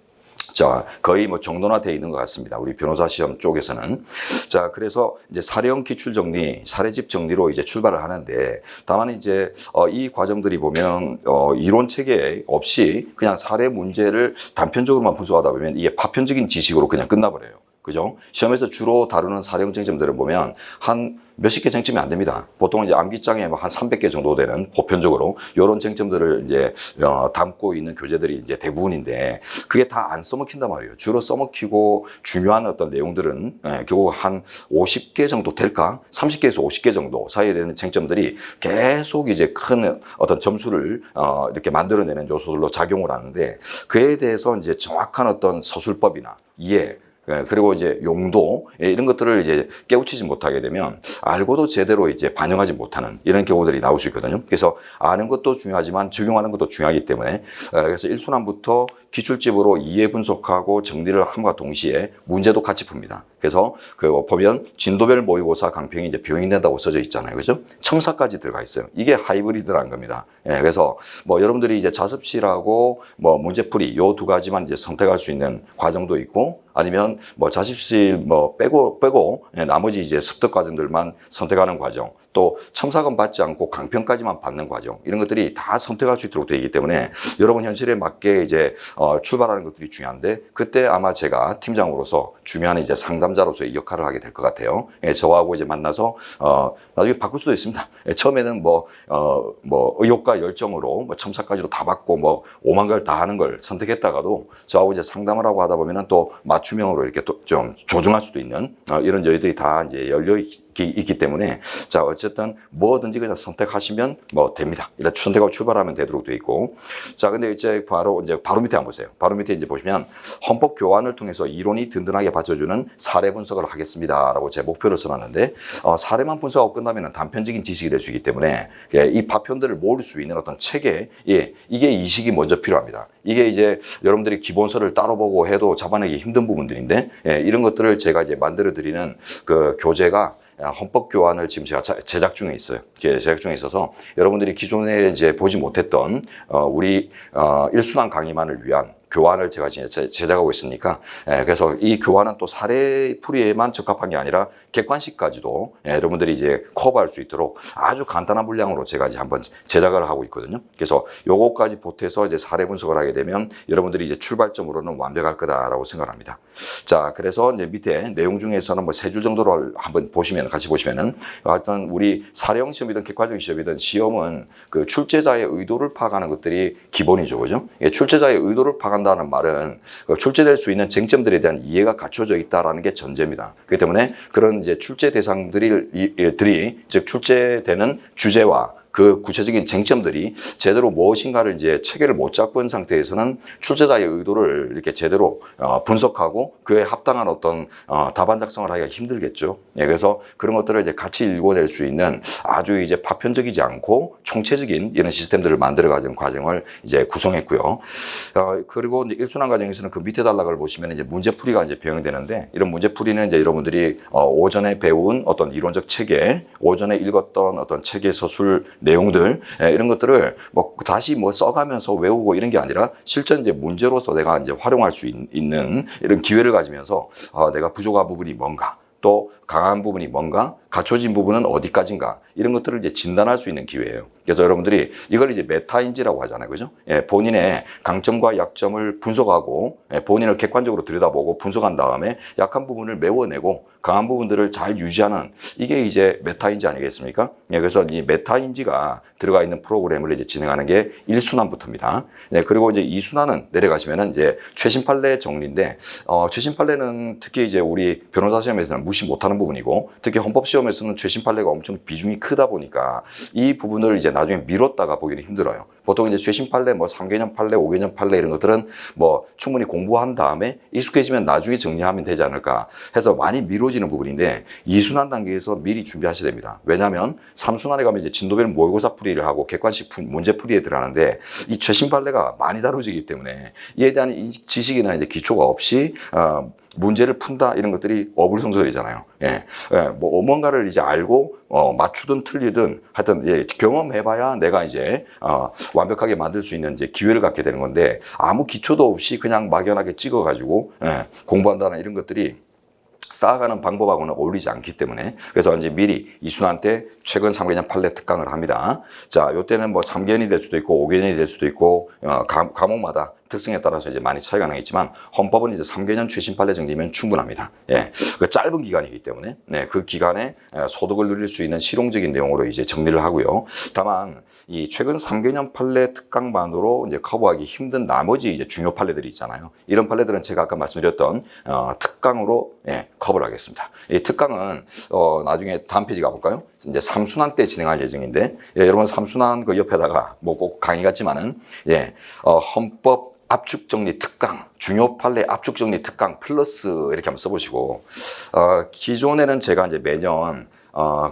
자, 거의 뭐 정론화되어 있는 것 같습니다. 우리 변호사 시험 쪽에서는. 자, 그래서 이제 사례형 기출 정리, 사례집 정리로 이제 출발을 하는데, 다만 이제 이 과정들이 보면 이론 체계 없이 그냥 사례 문제를 단편적으로만 분석하다 보면 이게 파편적인 지식으로 그냥 끝나버려요. 그죠? 시험에서 주로 다루는 사례형 쟁점들을 보면 한 몇십 개 쟁점이 안 됩니다. 보통 이제 암기장에 한 300개 정도 되는 보편적으로 이런 쟁점들을 이제 담고 있는 교재들이 이제 대부분인데, 그게 다 안 써먹힌단 말이에요. 주로 써먹히고 중요한 어떤 내용들은 결국 한 50개 정도 될까? 30개에서 50개 정도 사이에 되는 쟁점들이 계속 이제 큰 어떤 점수를 이렇게 만들어내는 요소들로 작용을 하는데, 그에 대해서 이제 정확한 어떤 서술법이나 이해, 그리고 이제 용도 이런 것들을 이제 깨우치지 못하게 되면 알고도 제대로 이제 반영하지 못하는 이런 경우들이 나올 수 있거든요. 그래서 아는 것도 중요하지만 적용하는 것도 중요하기 때문에, 그래서 1순환부터 기출집으로 이해 분석하고 정리를 함과 동시에 문제도 같이 풉니다. 그래서 그 보면 진도별 모의고사 강평이 이제 병행된다고 써져 있잖아요, 그죠? 첨사까지 들어가 있어요. 이게 하이브리드라는 겁니다. 그래서 뭐 여러분들이 이제 자습실하고 뭐 문제풀이 요 두 가지만 이제 선택할 수 있는 과정도 있고, 아니면 뭐 자습실 뭐 빼고 나머지 이제 습득 과정들만 선택하는 과정, 또 첨삭은 받지 않고 강평까지만 받는 과정, 이런 것들이 다 선택할 수 있도록 되어 있기 때문에 여러분 현실에 맞게 이제 출발하는 것들이 중요한데, 그때 아마 제가 팀장으로서 중요한 이제 상담자로서의 역할을 하게 될 것 같아요. 저하고 이제 만나서 나중에 바꿀 수도 있습니다. 처음에는 뭐 의욕과 열정으로 뭐 첨삭까지도 다 받고 뭐 5만 걸 다 하는 걸 선택했다가도 저하고 이제 상담을 하고 하다 보면은 또 맞춤형으로 이렇게 또 좀 조정할 수도 있는 이런 저희들이 다 이제 열려 있기 때문에, 자, 어쨌든 뭐든지 그냥 선택하시면 뭐 됩니다. 일단 선택하고 출발하면 되도록 되어 있고. 자, 근데 이제 바로 밑에 한번 보세요. 바로 밑에 이제 보시면 헌법 교환을 통해서 이론이 든든하게 받쳐주는 사례 분석을 하겠습니다라고 제 목표를 써놨는데, 사례만 분석하고 끝나면 단편적인 지식이 될 수 있기 때문에 이 파편들을 모을 수 있는 어떤 체계, 이게 이식이 먼저 필요합니다. 이게 이제 여러분들이 기본서를 따로 보고 해도 잡아내기 힘든 부분들인데, 이런 것들을 제가 이제 만들어 드리는 그 교재가 헌법 교환을 지금 제가 제작 중에 있어요. 제작 중에 있어서 여러분들이 기존에 이제 보지 못했던 우리 일순환 강의만을 위한 교환을 제가 제작하고 있으니까, 그래서 이 교환은 또 사례풀이에만 적합한 게 아니라 객관식까지도 여러분들이 이제 커버할 수 있도록 아주 간단한 분량으로 제가 이제 한번 제작을 하고 있거든요. 그래서 요거까지 보태서 이제 사례 분석을 하게 되면 여러분들이 이제 출발점으로는 완벽할 거다라고 생각합니다. 자, 그래서 이제 밑에 내용 중에서는 뭐 3줄 정도로 한번 같이 보시면은, 하여튼 우리 사례형 시험이든 객관적 시험이든 시험은 그 출제자의 의도를 파악하는 것들이 기본이죠, 그죠? 출제자의 의도를 파악한다는 말은 출제될 수 있는 쟁점들에 대한 이해가 갖춰져 있다라는 게 전제입니다. 그렇기 때문에 그런 이제 출제 대상들이 즉 출제되는 주제와 그 구체적인 쟁점들이 제대로 무엇인가를 이제 체계를 못 잡고 있는 상태에서는 출제자의 의도를 이렇게 제대로 분석하고 그에 합당한 어떤 답안 작성을 하기가 힘들겠죠. 그래서 그런 것들을 이제 같이 읽어낼 수 있는 아주 이제 파편적이지 않고 총체적인 이런 시스템들을 만들어가는 과정을 이제 구성했고요. 그리고 이제 일순환 과정에서는 그 밑에 단락을 보시면 이제 문제풀이가 이제 병행되는데, 이런 문제풀이는 이제 여러분들이 오전에 배운 어떤 이론적 체계, 오전에 읽었던 어떤 체계 서술 내용들, 이런 것들을 뭐 다시 뭐 써가면서 외우고 이런 게 아니라 실전 이제 문제로서 내가 이제 활용할 수 있는 이런 기회를 가지면서 내가 부족한 부분이 뭔가, 또 강한 부분이 뭔가, 갖춰진 부분은 어디까지인가, 이런 것들을 이제 진단할 수 있는 기회예요. 그래서 여러분들이 이걸 이제 메타인지라고 하잖아요. 그죠? 본인의 강점과 약점을 분석하고, 본인을 객관적으로 들여다보고 분석한 다음에 약한 부분을 메워내고 강한 부분들을 잘 유지하는, 이게 이제 메타인지 아니겠습니까? 그래서 이 메타인지가 들어가 있는 프로그램을 이제 진행하는 게 1순환부터입니다. 그리고 이제 2순환은 내려가시면은 이제 최신 판례 정리인데, 최신 판례는 특히 이제 우리 변호사 시험에서는 무시 못하는 부분이고, 특히 헌법 시험에서는 최신 판례가 엄청 비중이 크다 보니까 이 부분을 이제 나중에 미뤘다가 보기는 힘들어요. 보통 이제 최신 판례, 뭐 3개년 판례, 5개년 판례 이런 것들은 뭐 충분히 공부한 다음에 익숙해지면 나중에 정리하면 되지 않을까 해서 많이 미뤄지는 부분인데, 2순환 단계에서 미리 준비하셔야 됩니다. 왜냐하면 3순환에 가면 이제 진도별 모의고사 풀이를 하고 객관식 문제 풀이에 들어가는데, 이 최신 판례가 많이 다뤄지기 때문에 이에 대한 지식이나 이제 기초가 없이 문제를 푼다, 이런 것들이 어불성설이잖아요. 뭐 뭔가를 이제 알고 맞추든 틀리든 하여튼 경험해봐야 내가 이제 완벽하게 만들 수 있는 이제 기회를 갖게 되는 건데, 아무 기초도 없이 그냥 막연하게 찍어가지고 공부한다는 이런 것들이 쌓아가는 방법하고는 어울리지 않기 때문에, 그래서 이제 미리 2순환 때 최근 3개년 판례 특강을 합니다. 자, 요때는 뭐 3개년이 될 수도 있고 5개년이 될 수도 있고 과목마다 특성에 따라서 이제 많이 차이가 나겠지만, 헌법은 이제 3개년 최신 판례 정도면 충분합니다. 그 짧은 기간이기 때문에 그 기간에 소득을 누릴 수 있는 실용적인 내용으로 이제 정리를 하고요. 다만 이 최근 3개년 판례 특강만으로 이제 커버하기 힘든 나머지 이제 중요 판례들이 있잖아요. 이런 판례들은 제가 아까 말씀드렸던 특강으로 커버를 하겠습니다. 이 특강은 나중에 다음 페이지 가볼까요? 이제 3순환 때 진행할 예정인데, 여러분 3순환 그 옆에다가 뭐 꼭 강의 같지만은 헌법 압축정리 특강, 중요 판례 압축정리 특강 플러스 이렇게 한번 써보시고, 기존에는 제가 이제 매년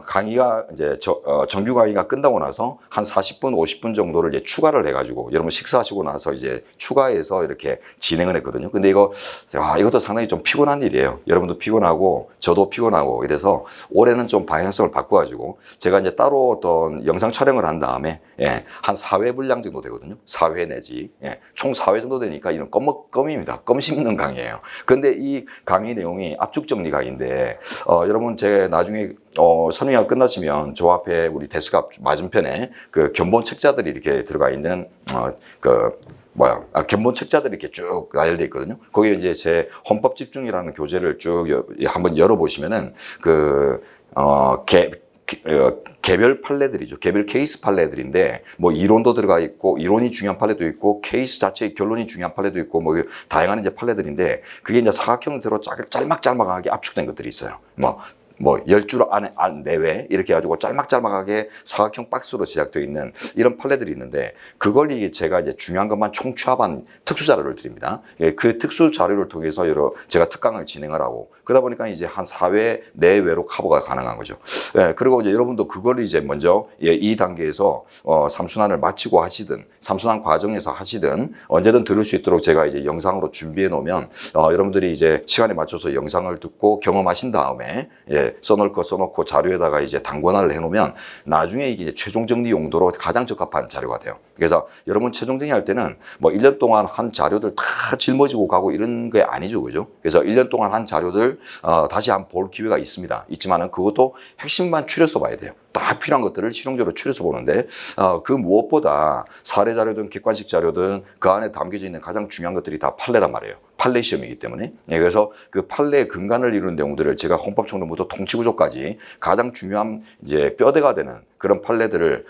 강의가 이제 정규 강의가 끝나고 나서 한 40분, 50분 정도를 이제 추가를 해가지고 여러분 식사하시고 나서 이제 추가해서 이렇게 진행을 했거든요. 근데 이것도 상당히 좀 피곤한 일이에요. 여러분도 피곤하고 저도 피곤하고 이래서 올해는 좀 방향성을 바꿔가지고 제가 이제 따로 어떤 영상 촬영을 한 다음에 한 4회 분량 정도 되거든요. 4회 내지 총 4회 정도 되니까 이런 껌입니다. 껌 씹는 강의예요. 근데 이 강의 내용이 압축 정리 강의인데 여러분 제가 나중에 설명회가 끝나시면 저 앞에 우리 데스크 앞 맞은편에 그 견본 책자들이 이렇게 들어가 있는 견본 책자들이 이렇게 쭉 나열되어 있거든요. 거기에 이제 제 헌법 집중이라는 교재를 쭉 한번 열어보시면은 개별 판례들이죠. 개별 케이스 판례들인데 뭐 이론도 들어가 있고 이론이 중요한 판례도 있고 케이스 자체의 결론이 중요한 판례도 있고 뭐 다양한 이제 판례들인데 그게 이제 사각형으로 짤막짤막하게 압축된 것들이 있어요. 뭐 10줄 안에 내외 이렇게 해가지고 짤막짤막하게 사각형 박스로 제작되어 있는 이런 판례들이 있는데 그걸 제가 이제 중요한 것만 총추합한 특수 자료를 드립니다. 그 특수 자료를 통해서 제가 특강을 진행을 하고 그러다 보니까 이제 한 4회 내외로 커버가 가능한 거죠. 그리고 이제 여러분도 그걸 이제 먼저 이 단계에서 삼순환을 마치고 하시든 삼순환 과정에서 하시든 언제든 들을 수 있도록 제가 이제 영상으로 준비해 놓으면 여러분들이 이제 시간에 맞춰서 영상을 듣고 경험하신 다음에 써놓을 거 써놓고 자료에다가 이제 단권화를 해놓으면 나중에 이게 최종 정리 용도로 가장 적합한 자료가 돼요. 그래서 여러분 최종 정리할 때는 뭐 1년 동안 한 자료들 다 짊어지고 가고 이런 게 아니죠, 그죠? 그래서 1년 동안 한 자료들 다시 한번 볼 기회가 있지만은 그것도 핵심만 추려서 봐야 돼요. 다 필요한 것들을 실용적으로 추려서 보는데 그 무엇보다 사례 자료든 객관식 자료든 그 안에 담겨져 있는 가장 중요한 것들이 다 판례란 말이에요. 판례 시험이기 때문에. 그래서 그 판례의 근간을 이루는 내용들을 제가 헌법청론부터 통치구조까지 가장 중요한 이제 뼈대가 되는 그런 판례들을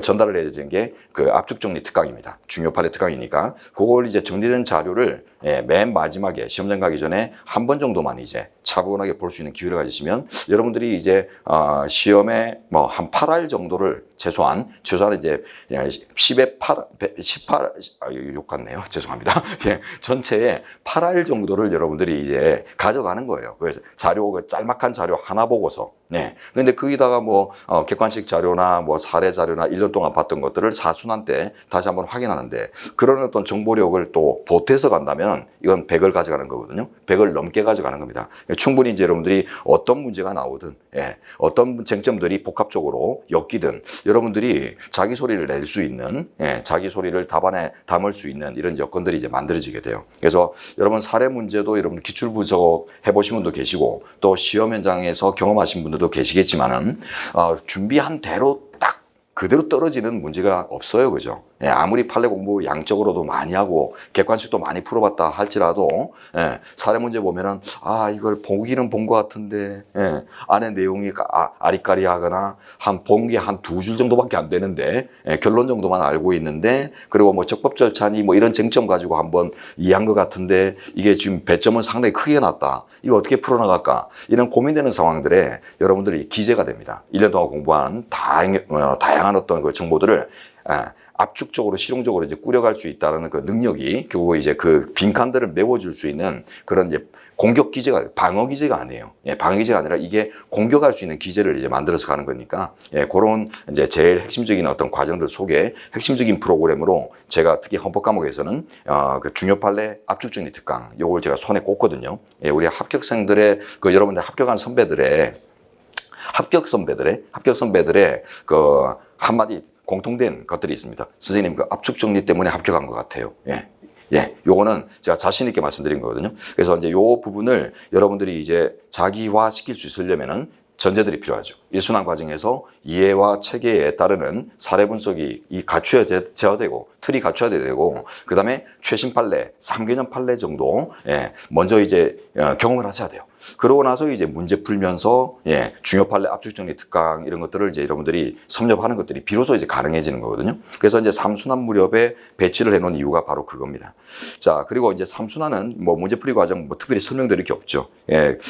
전달을 해야 되는 게 그 압축정리 특강입니다. 중요 판례 특강이니까 그걸 이제 정리된 자료를 맨 마지막에 시험장 가기 전에 한 번 정도만 이제 차분하게 볼 수 있는 기회를 가지시면 여러분들이 이제 시험에 뭐 한 8할 정도를 최소한 이제 10에 18 욕 같네요. 죄송합니다. 전체에 8할 정도를 여러분들이 이제 가져가는 거예요. 그래서 짤막한 자료 하나 보고서. 근데 거기다가 뭐 객관식 자료나 뭐 사례 자료나 1년 동안 봤던 것들을 사순환 때 다시 한번 확인하는데 그런 어떤 정보력을 또 보태서 간다면 이건 100을 가져가는 거거든요. 100을 넘게 가져가는 겁니다. 충분히 이제 여러분들이 어떤 문제가 나오든 어떤 쟁점들이 복합적으로 엮이든 여러분들이 자기 소리를 낼 수 있는 자기 소리를 답안에 담을 수 있는 이런 여건들이 이제 만들어지게 돼요. 그래서 여러분 사례 문제도 여러분 기출 분석 해보신 분도 계시고 또 시험 현장에서 경험하신 분들도 계시겠지만은 준비한 대로 딱 그대로 떨어지는 문제가 없어요. 그죠? 아무리 판례 공부 양적으로도 많이 하고 객관식도 많이 풀어봤다 할지라도 사례 문제 보면은 이걸 보기는 본 것 같은데 안에 내용이 아리까리하거나 본 게 한 2줄 정도밖에 안 되는데 결론 정도만 알고 있는데 그리고 뭐 적법 절차니 뭐 이런 쟁점 가지고 한번 이해한 것 같은데 이게 지금 배점은 상당히 크게 났다. 이거 어떻게 풀어나갈까? 이런 고민되는 상황들에 여러분들이 기재가 됩니다. 1년 동안 공부한 다양한 어떤 그 정보들을 압축적으로 실용적으로 이제 꾸려갈 수 있다는 그 능력이 결국 이제 그 빈칸들을 메워줄 수 있는 그런 이제 공격 기제가 방어 기제가 아니에요. 방어 기제가 아니라 이게 공격할 수 있는 기제를 이제 만들어서 가는 거니까 그런 이제 제일 핵심적인 어떤 과정들 속에 핵심적인 프로그램으로 제가 특히 헌법 과목에서는 그 중요 판례 압축정리 특강 요걸 제가 손에 꼽거든요. 우리 합격생들의 그 여러분들 합격한 선배들의 그 한마디 공통된 것들이 있습니다. 선생님 그 압축정리 때문에 합격한 것 같아요. 요거는 제가 자신 있게 말씀드린 거거든요. 그래서 이제 요 부분을 여러분들이 이제 자기화 시킬 수 있으려면은 전제들이 필요하죠. 일순환 과정에서 이해와 체계에 따르는 사례 분석이 갖춰져야 되고 틀이 갖춰야 되고 그다음에 최신 판례, 3개년 판례 정도 먼저 이제 경험을 하셔야 돼요. 그러고 나서 이제 문제 풀면서 중요 판례 압축정리 특강 이런 것들을 이제 여러분들이 섭렵하는 것들이 비로소 이제 가능해지는 거거든요. 그래서 이제 삼순환 무렵에 배치를 해놓은 이유가 바로 그겁니다. 자, 그리고 이제 삼순환은 뭐 문제풀이 과정 뭐 특별히 설명드릴 게 없죠.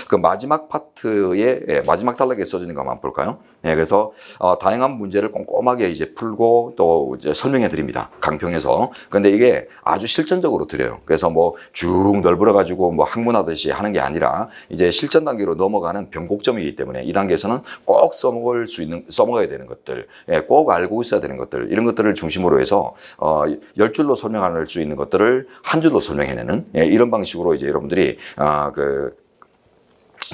그 마지막 파트에 마지막 단락에 써지는 것만 볼까요? 네, 그래서 다양한 문제를 꼼꼼하게 이제 풀고 또 이제 설명해 드립니다. 강평에서. 근데 이게 아주 실전적으로 드려요. 그래서 뭐 쭉 넓어 가지고 뭐 학문하듯이 하는 게 아니라 이제 실전 단계로 넘어가는 변곡점이기 때문에 이 단계에서는 꼭 써먹어야 되는 것들, 예, 꼭 알고 있어야 되는 것들, 이런 것들을 중심으로 해서 10줄로 설명할 수 있는 것들을 한 줄로 설명해내는, 예, 이런 방식으로 이제 여러분들이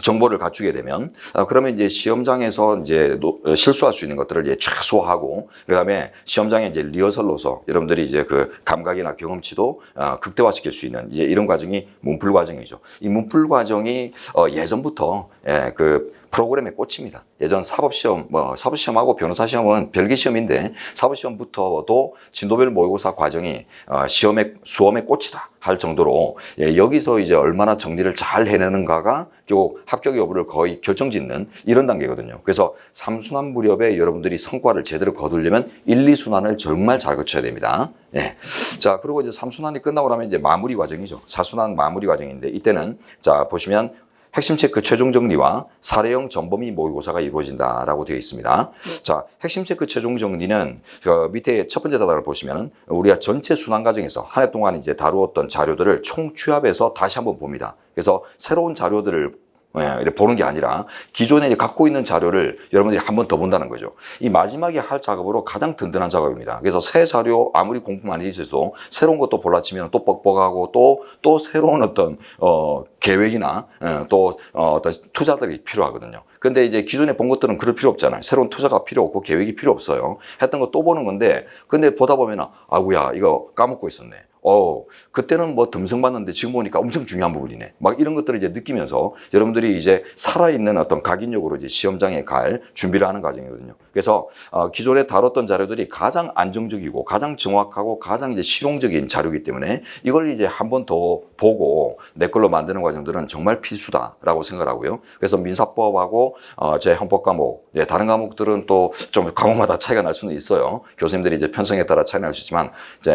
정보를 갖추게 되면 그러면 이제 시험장에서 이제 실수할 수 있는 것들을 이제 최소화하고 그다음에 시험장에 이제 리허설로서 여러분들이 이제 그 감각이나 경험치도 극대화시킬 수 있는 이제 이런 과정이 문풀 과정이죠. 이 문풀 과정이 예전부터 그 프로그램의 꽃입니다. 예전 사법시험, 사법시험하고 변호사 시험은 별개 시험인데 사법시험부터도 진도별 모의고사 과정이 수험의 꽃이다 할 정도로 여기서 이제 얼마나 정리를 잘 해내는가가 결국 합격 여부를 거의 결정짓는 이런 단계거든요. 그래서 3순환 무렵에 여러분들이 성과를 제대로 거두려면 1, 2순환을 정말 잘 거쳐야 됩니다. 예. 자, 그리고 이제 3순환이 끝나고 나면 이제 마무리 과정이죠. 4순환 마무리 과정인데 이때는 자, 보시면 핵심 체크 최종 정리와 사례형 전범위 모의고사가 이루어진다라고 되어 있습니다. 자, 핵심 체크 최종 정리는 그 밑에 첫 번째 단락을 보시면 우리가 전체 순환 과정에서 한 해 동안 이제 다루었던 자료들을 총취합해서 다시 한번 봅니다. 그래서 새로운 자료들을 이렇게 보는 게 아니라 기존에 이제 갖고 있는 자료를 여러분들이 한 번 더 본다는 거죠. 이 마지막에 할 작업으로 가장 든든한 작업입니다. 그래서 새 자료 아무리 공부 많이 있어도 새로운 것도 볼라치면 또 뻑뻑하고 또 새로운 어떤 계획이나 또 어떤 투자들이 필요하거든요. 근데 이제 기존에 본 것들은 그럴 필요 없잖아요. 새로운 투자가 필요 없고 계획이 필요 없어요. 했던 거 또 보는 건데 근데 보다 보면 아구야 이거 까먹고 있었네. 그때는 뭐 듬성 봤는데 지금 보니까 엄청 중요한 부분이네. 막 이런 것들을 이제 느끼면서 여러분들이 이제 살아있는 어떤 각인력으로 이제 시험장에 갈 준비를 하는 과정이거든요. 그래서 기존에 다뤘던 자료들이 가장 안정적이고 가장 정확하고 가장 이제 실용적인 자료이기 때문에 이걸 이제 한 번 더 보고 내 걸로 만드는 과정들은 정말 필수다라고 생각하고요. 그래서 민사법하고 제 헌법 과목, 다른 과목들은 또 좀 과목마다 차이가 날 수는 있어요. 교수님들이 이제 편성에 따라 차이 날 수 있지만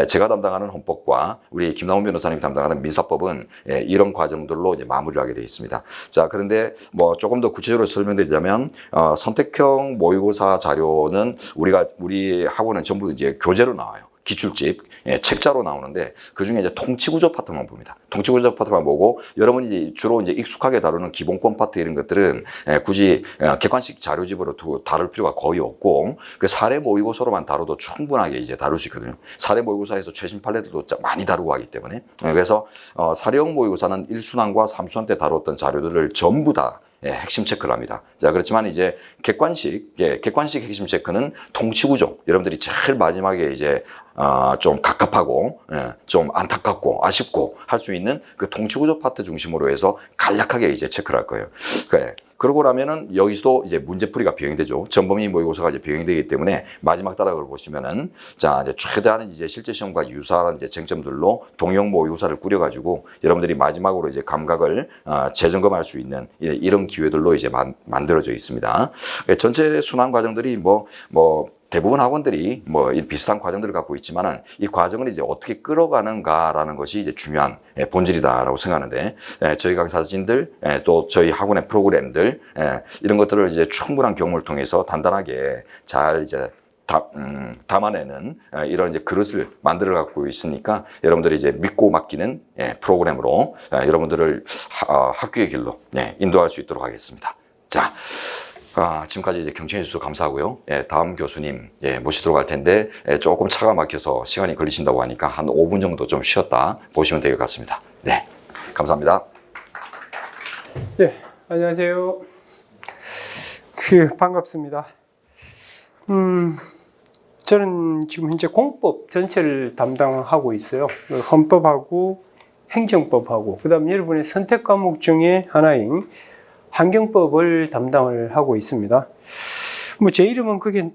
제가 담당하는 헌법과 우리 김남훈 변호사님이 담당하는 민사법은 이런 과정들로 이제 마무리를 하게 되어 있습니다. 자, 그런데 뭐 조금 더 구체적으로 설명드리자면 선택형 모의고사 자료는 우리 학원은 전부 이제 교재로 나와요. 기출집, 책자로 나오는데 그 중에 이제 통치구조 파트만 봅니다. 통치구조 파트만 보고 여러분이 주로 이제 익숙하게 다루는 기본권 파트 이런 것들은 굳이 객관식 자료집으로 다룰 필요가 거의 없고 그 사례 모의고사로만 다뤄도 충분하게 이제 다룰 수 있거든요. 사례 모의고사에서 최신 판례들도 많이 다루고 하기 때문에 그래서 사례형 모의고사는 1순환과 3순환 때 다뤘던 자료들을 전부 다 핵심 체크를 합니다. 자, 그렇지만 이제 객관식 핵심 체크는 통치구조. 여러분들이 제일 마지막에 이제 좀 갑갑하고 좀 안타깝고 아쉽고 할 수 있는 그 통치구조 파트 중심으로 해서 간략하게 이제 체크를 할 거예요. 그러고 나면은 여기서도 이제 문제풀이가 병행되죠. 전범위 모의고사가 이제 병행되기 때문에 마지막 단락을 보시면은 자, 이제 최대한 이제 실제 시험과 유사한 이제 쟁점들로 동형 모의고사를 꾸려가지고 여러분들이 마지막으로 이제 감각을 재점검할 수 있는 이런 기회들로 이제 만들어져 있습니다. 전체 순환 과정들이 뭐 대부분 학원들이 뭐 비슷한 과정들을 갖고 있지만은 이 과정을 이제 어떻게 끌어가는가라는 것이 이제 중요한 본질이다라고 생각하는데 저희 강사진들 또 저희 학원의 프로그램들 이런 것들을 이제 충분한 경험을 통해서 단단하게 잘 이제 담아내는 이런 이제 그릇을 만들어 갖고 있으니까 여러분들이 이제 믿고 맡기는 프로그램으로 여러분들을 학교의 길로 인도할 수 있도록 하겠습니다. 자. 지금까지 이제 경청해 주셔서 감사하고요. 다음 교수님 모시도록 할 텐데 조금 차가 막혀서 시간이 걸리신다고 하니까 한 5분 정도 좀 쉬었다 보시면 될 것 같습니다. 네, 감사합니다. 네, 안녕하세요. 반갑습니다. 저는 지금 현재 공법 전체를 담당하고 있어요. 헌법하고 행정법하고 그다음 여러분의 선택 과목 중에 하나인 환경법을 담당을 하고 있습니다. 뭐 제 이름은 그게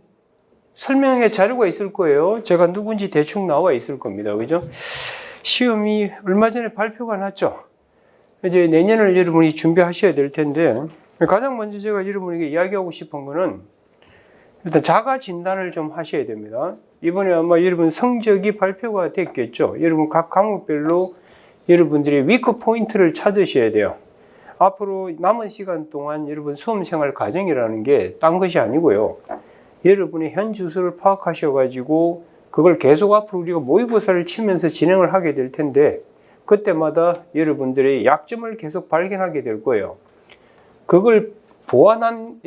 설명의 자료가 있을 거예요. 제가 누군지 대충 나와 있을 겁니다. 그죠? 시험이 얼마 전에 발표가 났죠. 이제 내년을 여러분이 준비하셔야 될 텐데 가장 먼저 제가 여러분에게 이야기하고 싶은 거는 일단 자가 진단을 좀 하셔야 됩니다. 이번에 아마 여러분 성적이 발표가 됐겠죠. 여러분 각 과목별로 여러분들이 위크 포인트를 찾으셔야 돼요. 앞으로 남은 시간 동안 여러분 수험생활 과정이라는 게 딴 것이 아니고요. 여러분의 현 주소를 파악하셔가지고 그걸 계속 앞으로 우리가 모의고사를 치면서 진행을 하게 될 텐데 그때마다 여러분들의 약점을 계속 발견하게 될 거예요. 그걸 보완한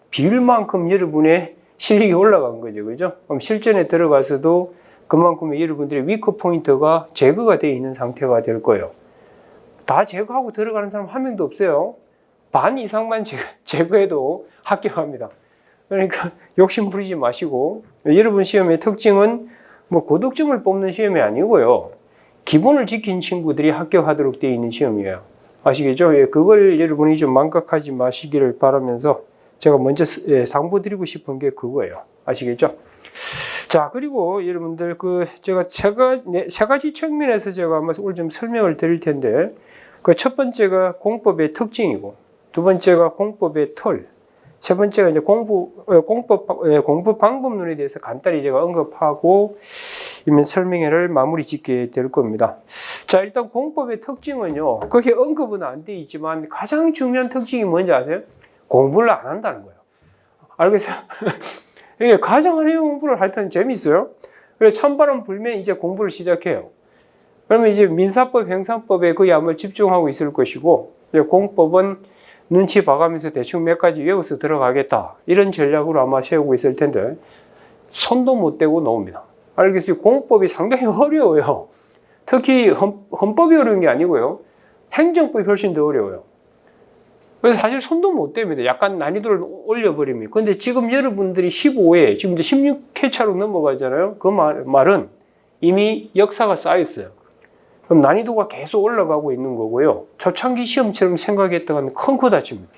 비율만큼 여러분의 실력이 올라간 거죠. 그죠? 그럼 실전에 들어가서도 그만큼의 여러분들의 위크 포인트가 제거가 되어 있는 상태가 될 거예요. 다 제거하고 들어가는 사람 한 명도 없어요. 반 이상만 제거해도 합격합니다. 그러니까 욕심 부리지 마시고 여러분 시험의 특징은 뭐 고득점을 뽑는 시험이 아니고요. 기본을 지킨 친구들이 합격하도록 되어 있는 시험이에요. 아시겠죠? 예, 그걸 여러분이 좀 망각하지 마시기를 바라면서 제가 먼저 당부드리고 싶은 게 그거예요. 아시겠죠? 자, 그리고 여러분들 제가 세 가지 측면에서 제가 아마 오늘 좀 설명을 드릴 텐데 그 첫 번째가 공법의 특징이고 두 번째가 공법의 틀, 세 번째가 이제 공부 방법론에 대해서 간단히 제가 언급하고 이면 설명회를 마무리 짓게 될 겁니다. 자, 일단 공법의 특징은요. 거기에 언급은 안 돼 있지만 가장 중요한 특징이 뭔지 아세요? 공부를 안 한다는 거예요. 알겠어요? 이게 가장 안 해요. 공부를 할 때는 재밌어요. 그래서 찬바람 불면 이제 공부를 시작해요. 그러면 이제 민사법, 형사법에 거의 아마 집중하고 있을 것이고 이제 공법은 눈치 봐가면서 대충 몇 가지 외워서 들어가겠다. 이런 전략으로 아마 세우고 있을 텐데 손도 못 대고 나옵니다. 알겠어요? 공법이 상당히 어려워요. 특히 헌법이 어려운 게 아니고요. 행정법이 훨씬 더 어려워요. 그래서 사실 손도 못 댑니다. 약간 난이도를 올려버립니다. 근데 지금 여러분들이 15회, 지금 이제 16회차로 넘어가잖아요. 그 말은 이미 역사가 쌓였어요. 그럼 난이도가 계속 올라가고 있는 거고요. 초창기 시험처럼 생각했다가는 큰 코 다칩니다.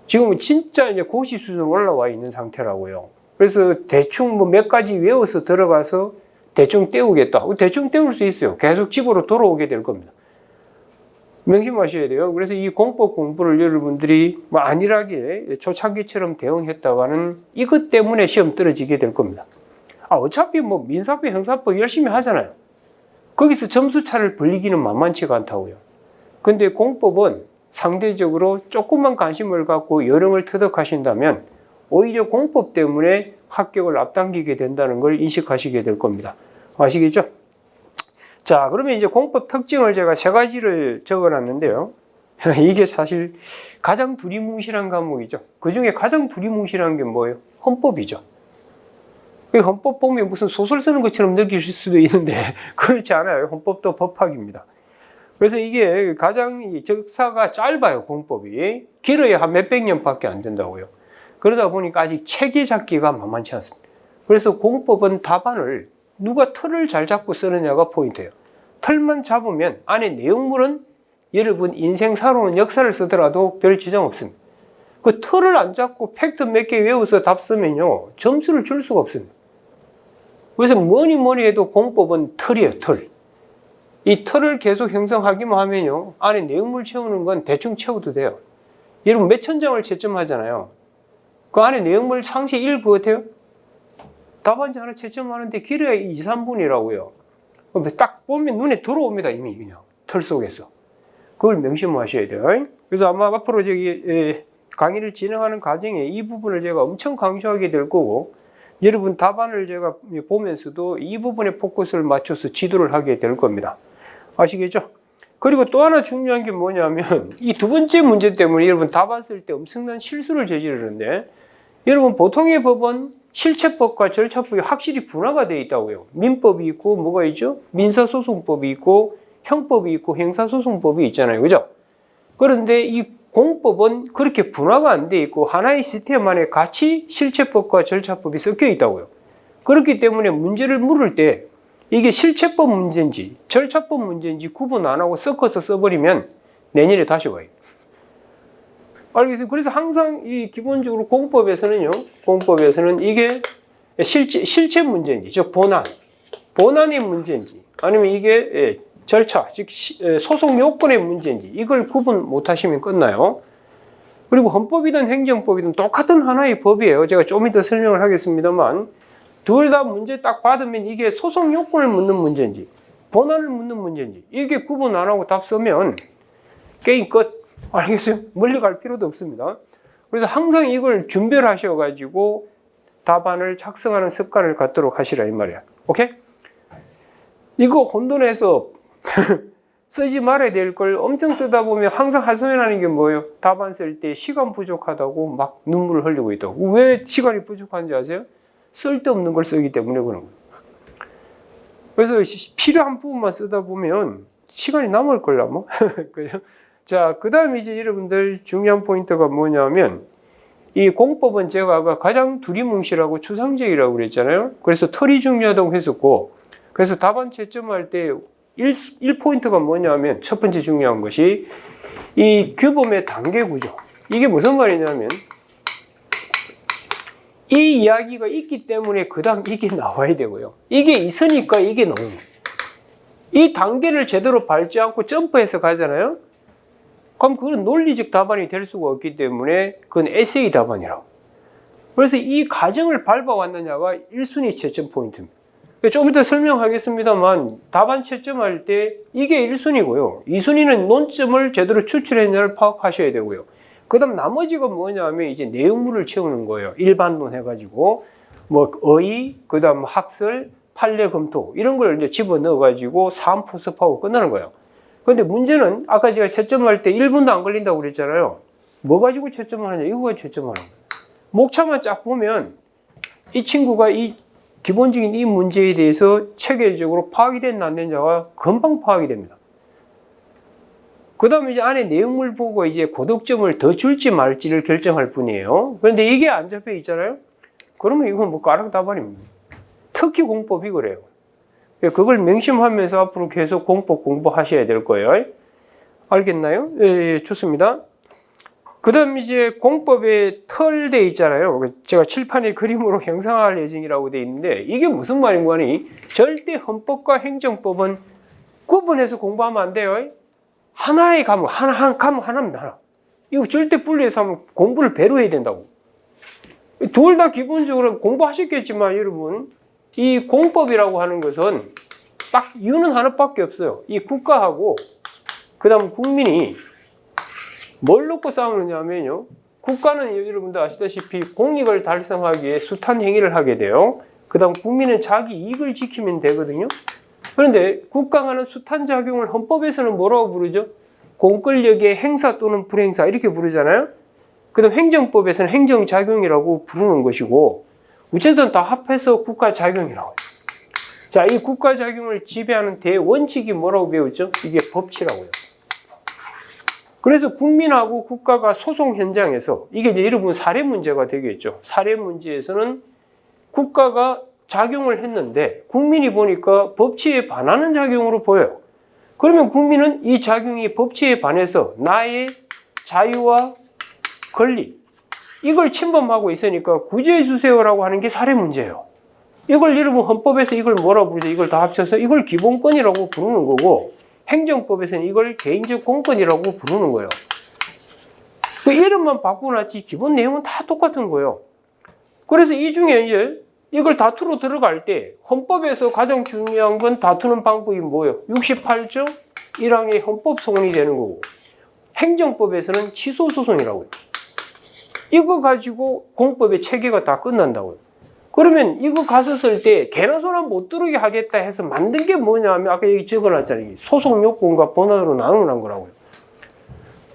지금은 진짜 이제 고시 수준으로 올라와 있는 상태라고요. 그래서 대충 뭐 몇 가지 외워서 들어가서 대충 때우겠다. 대충 때울 수 있어요. 계속 집으로 돌아오게 될 겁니다. 명심하셔야 돼요. 그래서 이 공법 공부를 여러분들이 뭐 안일하게 초창기처럼 대응했다가는 이것 때문에 시험 떨어지게 될 겁니다. 어차피 뭐 민사법, 형사법 열심히 하잖아요. 거기서 점수 차를 벌리기는 만만치가 않다고요. 근데 공법은 상대적으로 조금만 관심을 갖고 요령을 터득하신다면 오히려 공법 때문에 합격을 앞당기게 된다는 걸 인식하시게 될 겁니다. 아시겠죠? 자, 그러면 이제 공법 특징을 제가 세 가지를 적어놨는데요. 이게 사실 가장 두리뭉실한 과목이죠. 그 중에 가장 두리뭉실한 게 뭐예요? 헌법이죠. 헌법 보면 무슨 소설 쓰는 것처럼 느끼실 수도 있는데 그렇지 않아요. 헌법도 법학입니다. 그래서 이게 가장 적사가 짧아요. 공법이. 길어야 한 몇백 년밖에 안 된다고요. 그러다 보니까 아직 체계 잡기가 만만치 않습니다. 그래서 공법은 답안을 누가 틀을 잘 잡고 쓰느냐가 포인트예요. 틀만 잡으면 안에 내용물은 여러분 인생사로는 역사를 쓰더라도 별 지장 없습니다. 그 틀을 안 잡고 팩트 몇 개 외워서 답 쓰면요 점수를 줄 수가 없습니다. 그래서 뭐니 해도 공법은 틀이에요. 틀. 이 틀을 계속 형성하기만 하면요 안에 내용물 채우는 건 대충 채워도 돼요. 여러분 몇천 장을 채점하잖아요. 그 안에 내용물 상세 읽을 것 같아요? 답안지 하나 채점하는데 길어야 2, 3분이라고요. 딱 보면 눈에 들어옵니다. 이미 그냥 틀 속에서. 그걸 명심하셔야 돼요. 그래서 아마 앞으로 저기 강의를 진행하는 과정에 이 부분을 제가 엄청 강조하게 될 거고 여러분 답안을 제가 보면서도 이 부분에 포커스를 맞춰서 지도를 하게 될 겁니다. 아시겠죠? 그리고 또 하나 중요한 게 뭐냐면 이 두 번째 문제 때문에 여러분 답안 쓸 때 엄청난 실수를 저지르는데 여러분 보통의 법은 실체법과 절차법이 확실히 분화가 되어 있다고요. 민법이 있고 뭐가 있죠? 민사소송법이 있고 형법이 있고 형사소송법이 있잖아요. 그죠? 그런데 이 공법은 그렇게 분화가 안 돼 있고 하나의 시스템 안에 같이 실체법과 절차법이 섞여 있다고요. 그렇기 때문에 문제를 물을 때 이게 실체법 문제인지 절차법 문제인지 구분 안 하고 섞어서 써버리면 내년에 다시 와요. 알겠어요? 그래서 항상 이 기본적으로 공법에서는 이게 실체 문제인지, 즉 본안의 문제인지, 아니면 이게 절차, 즉 소송 요건의 문제인지 이걸 구분 못하시면 끝나요. 그리고 헌법이든 행정법이든 똑같은 하나의 법이에요. 제가 좀 이따 설명을 하겠습니다만 둘 다 문제 딱 받으면 이게 소송 요건을 묻는 문제인지, 본안을 묻는 문제인지 이게 구분 안 하고 답 쓰면 게임 끝. 알겠어요? 멀리 갈 필요도 없습니다. 그래서 항상 이걸 준비를 하셔가지고 답안을 작성하는 습관을 갖도록 하시라 이 말이야. 오케이? 이거 혼돈해서 쓰지 말아야 될 걸 엄청 쓰다 보면 항상 하소연하는 게 뭐예요? 답안 쓸 때 시간 부족하다고 막 눈물을 흘리고 있다고. 왜 시간이 부족한지 아세요? 쓸데없는 걸 쓰기 때문에 그런 거예요. 그래서 필요한 부분만 쓰다 보면 시간이 남을 걸라뭐. 자, 그 다음에 이제 여러분들 중요한 포인트가 뭐냐면 이 공법은 제가 아까 가장 두리뭉실하고 추상적이라고 그랬잖아요. 그래서 털이 중요하다고 했었고, 그래서 답안 채점할 때 1포인트가 뭐냐면 첫 번째 중요한 것이 이 규범의 단계 구조. 이게 무슨 말이냐면 이 이야기가 있기 때문에 그 다음 이게 나와야 되고요. 이게 있으니까 이게 나오는 거예요. 이 단계를 제대로 밟지 않고 점프해서 가잖아요. 그럼 그건 논리적 답안이 될 수가 없기 때문에 그건 에세이 답안이라고. 그래서 이 과정을 밟아왔느냐가 1순위 채점 포인트입니다. 좀 이따 설명하겠습니다만 답안 채점할 때 이게 1순위고요. 2순위는 논점을 제대로 추출했냐를 파악하셔야 되고요. 그 다음 나머지가 뭐냐면 이제 내용물을 채우는 거예요. 일반론 해가지고 뭐 어휘, 그 다음 학설, 판례 검토 이런 걸 이제 집어넣어가지고 사안 포섭하고 끝나는 거예요. 그런데 문제는 아까 제가 채점할 때 1분도 안 걸린다고 그랬잖아요. 뭐 가지고 채점을 하냐? 이거 가지고 채점을 하는 거예요. 목차만 쫙 보면 이 친구가 이 기본적인 이 문제에 대해서 체계적으로 파악이 됐나 안 됐냐가 금방 파악이 됩니다. 그 다음에 이제 안에 내용물 보고 이제 고득점을 더 줄지 말지를 결정할 뿐이에요. 그런데 이게 안 잡혀 있잖아요? 그러면 이건 뭐 까락다발입니다. 특히 공법이 그래요. 그걸 명심하면서 앞으로 계속 공법 공부하셔야 될 거예요. 알겠나요? 예, 좋습니다. 그 다음 이제 공법에 털돼 있잖아요. 제가 칠판에 그림으로 형상화할 예정이라고 돼 있는데 이게 무슨 말인가 하니 절대 헌법과 행정법은 구분해서 공부하면 안 돼요. 하나의 과목, 과목 하나입니다. 하나. 이거 절대 분리해서 하면 공부를 배로 해야 된다고. 둘 다 기본적으로 공부하셨겠지만 여러분 이 공법이라고 하는 것은 딱 이유는 하나밖에 없어요. 이 국가하고 그 다음 국민이 뭘 놓고 싸우느냐면요. 국가는 여러분들 아시다시피 공익을 달성하기 위해 숱한 행위를 하게 돼요. 그 다음 국민은 자기 이익을 지키면 되거든요. 그런데 국가가 하는 숱한 작용을 헌법에서는 뭐라고 부르죠? 공권력의 행사 또는 불행사 이렇게 부르잖아요. 그 다음 행정법에서는 행정작용이라고 부르는 것이고 어쨌든 다 합해서 국가작용이라고 해요. 자, 이 국가작용을 지배하는 대원칙이 뭐라고 배웠죠? 이게 법치라고요. 그래서 국민하고 국가가 소송 현장에서 이게 이제 여러분 사례 문제가 되겠죠. 사례 문제에서는 국가가 작용을 했는데 국민이 보니까 법치에 반하는 작용으로 보여요. 그러면 국민은 이 작용이 법치에 반해서 나의 자유와 권리 이걸 침범하고 있으니까 구제해 주세요라고 하는 게 사례 문제예요. 이걸 여러분 헌법에서 이걸 뭐라고 부르죠? 이걸 다 합쳐서 이걸 기본권이라고 부르는 거고 행정법에서는 이걸 개인적 공권이라고 부르는 거예요. 그 이름만 바꾸놨지 기본 내용은 다 똑같은 거예요. 그래서 이 중에 이제 이걸 다투러 들어갈 때 헌법에서 가장 중요한 건 다투는 방법이 뭐예요? 68조 1항의 헌법 소원이 되는 거고 행정법에서는 취소 소송이라고 해요. 이거 가지고 공법의 체계가 다 끝난다고요. 그러면 이거 가서 쓸 때 개나 소나 못 들게 하겠다 해서 만든 게 뭐냐 하면 아까 여기 적어놨잖아요. 소송 요건과 본안으로 나누는 거라고요.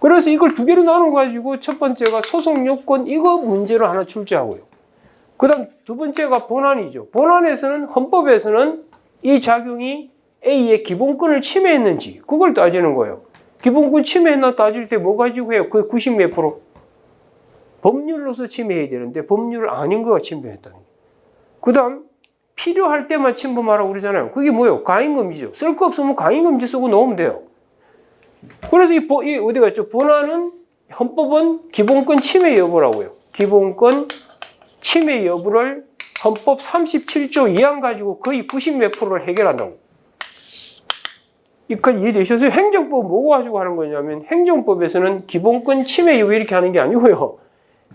그래서 이걸 두 개로 나눠가지고 첫 번째가 소송 요건 이거 문제로 하나 출제하고요. 그 다음 두 번째가 본안이죠. 본안에서는 헌법에서는 이 작용이 A의 기본권을 침해했는지 그걸 따지는 거예요. 기본권 침해했나 따질 때 뭐 가지고 해요? 그 90 몇 프로? 법률로서 침해해야 되는데 법률 아닌 거가 침해했다는 거예요. 그 다음 필요할 때만 침범하라고 그러잖아요. 그게 뭐예요? 가인금지죠. 쓸 거 없으면 가인금지 쓰고 놓으면 돼요. 그래서 이 어디 갔죠? 본안은 헌법은 기본권 침해 여부라고요. 기본권 침해 여부를 헌법 37조 2항 가지고 거의 90 몇 프로를 해결한다고. 이까지 이해되셨어요? 행정법 뭐고 가지고 하는 거냐면 행정법에서는 기본권 침해 여부 이렇게 하는 게 아니고요.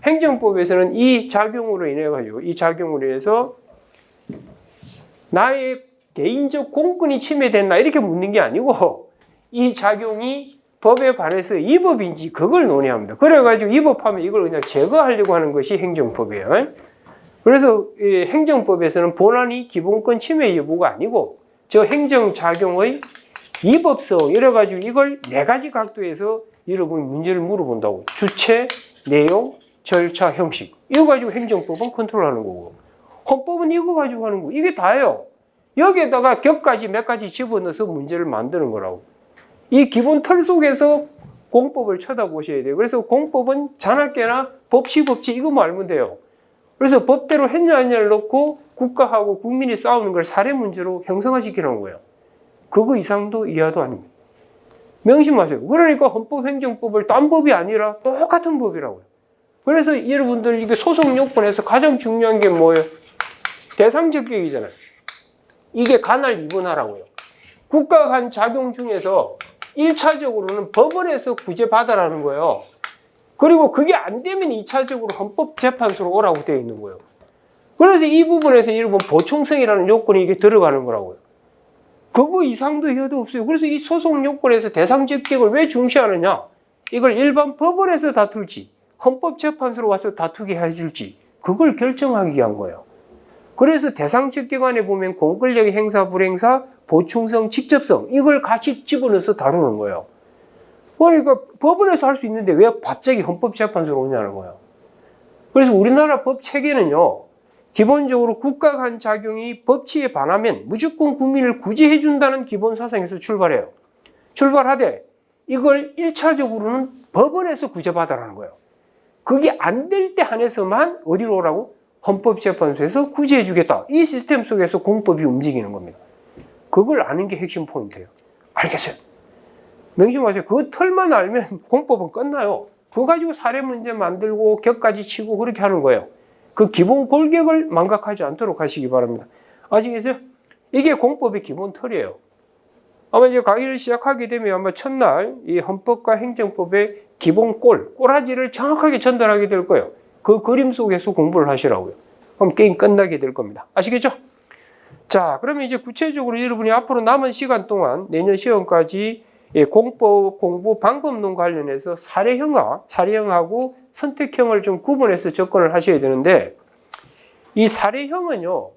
행정법에서는 이 작용으로 인해 가지고 이 작용으로 해서 나의 개인적 공권이 침해됐나 이렇게 묻는 게 아니고 이 작용이 법에 반해서 이 법인지 그걸 논의합니다. 그래가지고 이 법하면 이걸 그냥 제거하려고 하는 것이 행정법이에요. 그래서 이 행정법에서는 본안이 기본권 침해 여부가 아니고 저 행정작용의 위법성 이래가지고 이걸 4가지 각도에서 여러분이 문제를 물어본다고. 주체, 내용, 절차, 형식. 이거 가지고 행정법은 컨트롤하는 거고 헌법은 이거 가지고 하는 거고 이게 다예요. 여기에다가 격까지 몇 가지 집어넣어서 문제를 만드는 거라고. 이 기본 틀 속에서 공법을 쳐다보셔야 돼요. 그래서 공법은 자나깨나 법치 이거 알면 돼요. 그래서 법대로 했냐 안 했냐를 놓고 국가하고 국민이 싸우는 걸 사례 문제로 형성화시키는 거예요. 그거 이상도 이하도 아닙니다. 명심하세요. 그러니까 헌법행정법을 딴 법이 아니라 똑같은 법이라고요. 그래서 여러분들 이게 소송 요건에서 가장 중요한 게 뭐예요? 대상적격이잖아요. 이게 간할 이분하라고요. 국가 간 작용 중에서 1차적으로는 법원에서 구제받아라는 거예요. 그리고 그게 안 되면 2차적으로 헌법재판소로 오라고 되어 있는 거예요. 그래서 이 부분에서 여러분 보충성이라는 요건이 이게 들어가는 거라고요. 그거 이상도 이하도 없어요. 그래서 이 소송 요건에서 대상적격을 왜 중시하느냐? 이걸 일반 법원에서 다툴지 헌법재판소로 와서 다투게 해줄지 그걸 결정하기 위한 거예요. 그래서 대상적격 안에 보면 공권력의 행사, 불행사, 보충성, 직접성 이걸 같이 집어넣어서 다루는 거예요. 그러니까 법원에서 할 수 있는데 왜 갑자기 헌법재판소로 오냐는 거예요. 그래서 우리나라 법 체계는요. 기본적으로 국가 간 작용이 법치에 반하면 무조건 국민을 구제해 준다는 기본 사상에서 출발해요. 출발하되 이걸 1차적으로는 법원에서 구제받아라는 거예요. 그게 안 될 때 한해서만 어디로 오라고? 헌법재판소에서 구제해 주겠다. 이 시스템 속에서 공법이 움직이는 겁니다. 그걸 아는 게 핵심 포인트예요. 알겠어요? 명심하세요. 그 틀만 알면 공법은 끝나요. 그거 가지고 사례 문제 만들고 격까지 치고 그렇게 하는 거예요. 그 기본 골격을 망각하지 않도록 하시기 바랍니다. 아시겠어요? 이게 공법의 기본 틀이에요. 아마 이제 강의를 시작하게 되면 아마 첫날 이 헌법과 행정법의 기본 꼬라지를 정확하게 전달하게 될 거예요. 그 그림 속에서 공부를 하시라고요. 그럼 게임 끝나게 될 겁니다. 아시겠죠? 자, 그러면 이제 구체적으로 여러분이 앞으로 남은 시간 동안 내년 시험까지 공법 공부 방법론 관련해서 사례형하고 선택형을 좀 구분해서 접근을 하셔야 되는데 이 사례형은요,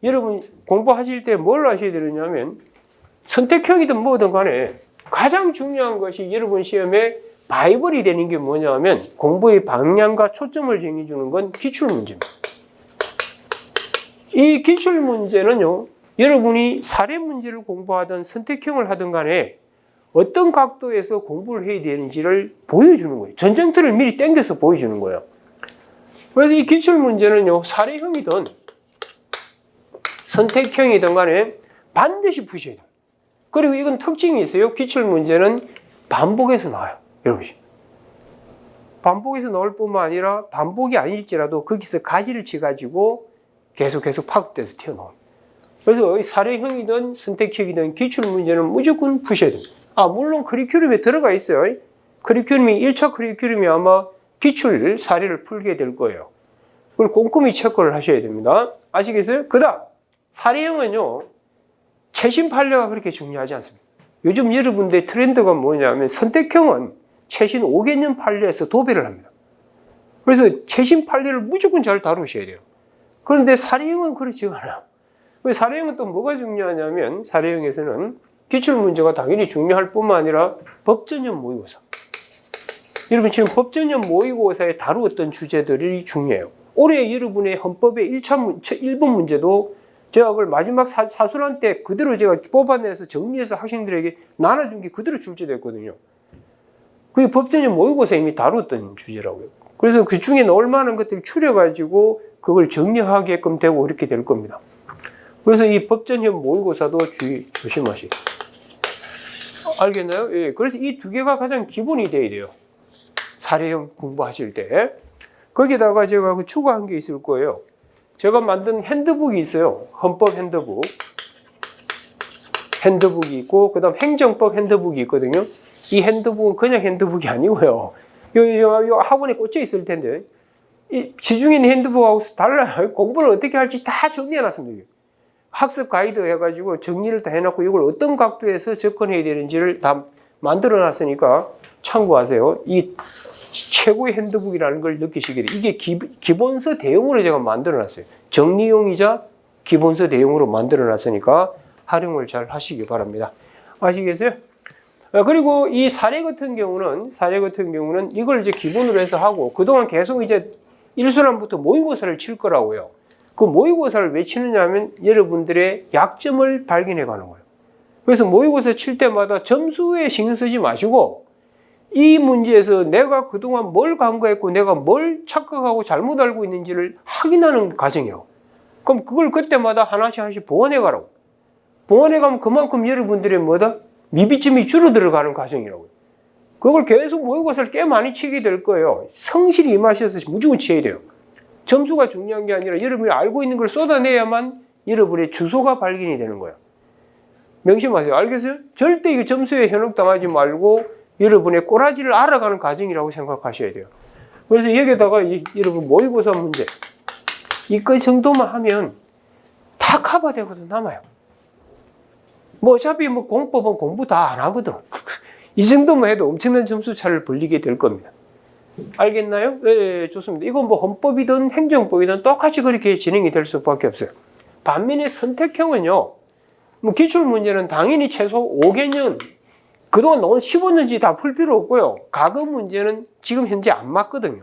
여러분 공부하실 때 뭘 하셔야 되느냐면 선택형이든 뭐든 간에 가장 중요한 것이 여러분 시험에 바이블이 되는 게 뭐냐면 공부의 방향과 초점을 정해주는 건 기출문제입니다. 이 기출문제는요, 여러분이 사례 문제를 공부하든 선택형을 하든 간에 어떤 각도에서 공부를 해야 되는지를 보여주는 거예요. 전쟁터를 미리 당겨서 보여주는 거예요. 그래서 이 기출문제는요, 사례형이든 선택형이든 간에 반드시 푸셔야 돼요. 그리고 이건 특징이 있어요. 기출문제는 반복해서 나와요. 여러분. 반복해서 나올 뿐만 아니라 반복이 아닐지라도 거기서 가지를 쳐가지고 계속 파급돼서 튀어나옵니다. 그래서 사례형이든 선택형이든 기출문제는 무조건 푸셔야 됩니다. 물론 커리큘럼에 들어가 있어요. 커리큘럼이 1차 커리큘럼이 아마 기출 사례를 풀게 될 거예요. 그걸 꼼꼼히 체크를 하셔야 됩니다. 아시겠어요? 그 다음 사례형은요, 최신 판례가 그렇게 중요하지 않습니다. 요즘 여러분들의 트렌드가 뭐냐면 선택형은 최신 5개년 판례에서 도배를 합니다. 그래서 최신 판례를 무조건 잘 다루셔야 돼요. 그런데 사례형은 그렇지 않아요. 사례형은 또 뭐가 중요하냐면 사례형에서는 기출문제가 당연히 중요할 뿐만 아니라 법전형 모의고사. 여러분 지금 법전형 모의고사에 다루었던 주제들이 중요해요. 올해 여러분의 헌법의 1번 문제도 제가 그걸 마지막 사술한 때 그대로 제가 뽑아내서 정리해서 학생들에게 나눠준 게 그대로 출제됐거든요. 그게 법전형 모의고사에 이미 다루었던 주제라고요. 그래서 그 중에 넣을 만한 것들을 추려가지고 그걸 정리하게끔 되고 이렇게 될 겁니다. 그래서 이 법전형 모의고사도 조심하시고. 알겠나요? 예. 그래서 이 두 개가 가장 기본이 돼야 돼요. 사례형 공부하실 때. 거기다가 제가 추가한 게 있을 거예요. 제가 만든 핸드북이 있어요. 헌법 핸드북. 핸드북이 있고, 그 다음 행정법 핸드북이 있거든요. 이 핸드북은 그냥 핸드북이 아니고요. 요 학원에 꽂혀 있을 텐데, 이 시중에 핸드북하고 달라요. 공부를 어떻게 할지 다 정리해 놨습니다. 학습 가이드 해가지고 정리를 다 해놨고, 이걸 어떤 각도에서 접근해야 되는지를 다 만들어 놨으니까 참고하세요. 이 최고의 핸드북이라는 걸 느끼시게 돼요. 이게 기본서 대용으로 제가 만들어 놨어요. 정리용이자 기본서 대용으로 만들어 놨으니까 활용을 잘 하시기 바랍니다. 아시겠어요? 그리고 이 사례 같은 경우는 이걸 이제 기본으로 해서 하고, 그동안 계속 이제 일순환부터 모의고사를 칠 거라고요. 그 모의고사를 왜 치느냐 하면 여러분들의 약점을 발견해 가는 거예요. 그래서 모의고사 칠 때마다 점수에 신경 쓰지 마시고, 이 문제에서 내가 그동안 뭘 간과했고 내가 뭘 착각하고 잘못 알고 있는지를 확인하는 과정이라고. 그럼 그걸 그때마다 하나씩 보완해 가라고. 보완해 가면 그만큼 여러분들의 미비점이 줄어들어가는 과정이라고요. 그걸 계속 모의고사를 꽤 많이 치게 될 거예요. 성실히 임하셔서 무조건 치어야 돼요. 점수가 중요한 게 아니라 여러분이 알고 있는 걸 쏟아내야만 여러분의 주소가 발견이 되는 거예요. 명심하세요. 알겠어요? 절대 이거 점수에 현혹당하지 말고 여러분의 꼬라지를 알아가는 과정이라고 생각하셔야 돼요. 그래서 여기다가 여러분 모의고사 문제 이거 정도만 하면 다 커버되거든 남아요. 어차피 공법은 공부 다 안 하거든. 이 정도만 해도 엄청난 점수 차를 벌리게 될 겁니다. 알겠나요? 네, 좋습니다. 이건 헌법이든 행정법이든 똑같이 그렇게 진행이 될 수밖에 없어요. 반면에 선택형은요, 기출문제는 당연히 최소 5개년, 그동안 나온 15년지 다 풀 필요 없고요. 과거 문제는 지금 현재 안 맞거든요.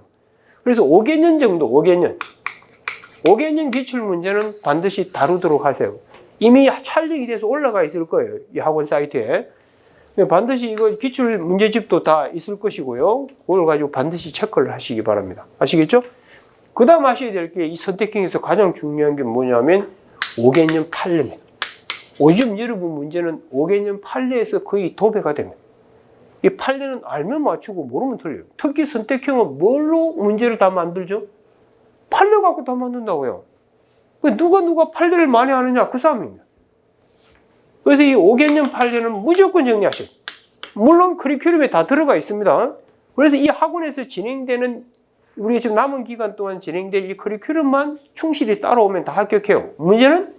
그래서 5개년 정도, 5개년 기출문제는 반드시 다루도록 하세요. 이미 촬영이 돼서 올라가 있을 거예요. 이 학원 사이트에. 반드시 이거 기출 문제집도 다 있을 것이고요. 그걸 가지고 반드시 체크를 하시기 바랍니다. 아시겠죠? 그 다음 하셔야 될 게 이 선택형에서 가장 중요한 게 뭐냐면 5개년 판례입니다. 요즘 여러분 문제는 5개년 판례에서 거의 도배가 됩니다. 이 판례는 알면 맞추고 모르면 틀려요. 특히 선택형은 뭘로 문제를 다 만들죠? 판례 갖고 다 만든다고요. 누가 판례를 많이 하느냐? 그 싸움입니다. 그래서 이 5개년 판례는 무조건 정리하셔요. 물론 커리큘럼에 다 들어가 있습니다. 그래서 이 학원에서 진행되는, 우리가 지금 남은 기간 동안 진행될 이 커리큘럼만 충실히 따라오면 다 합격해요. 문제는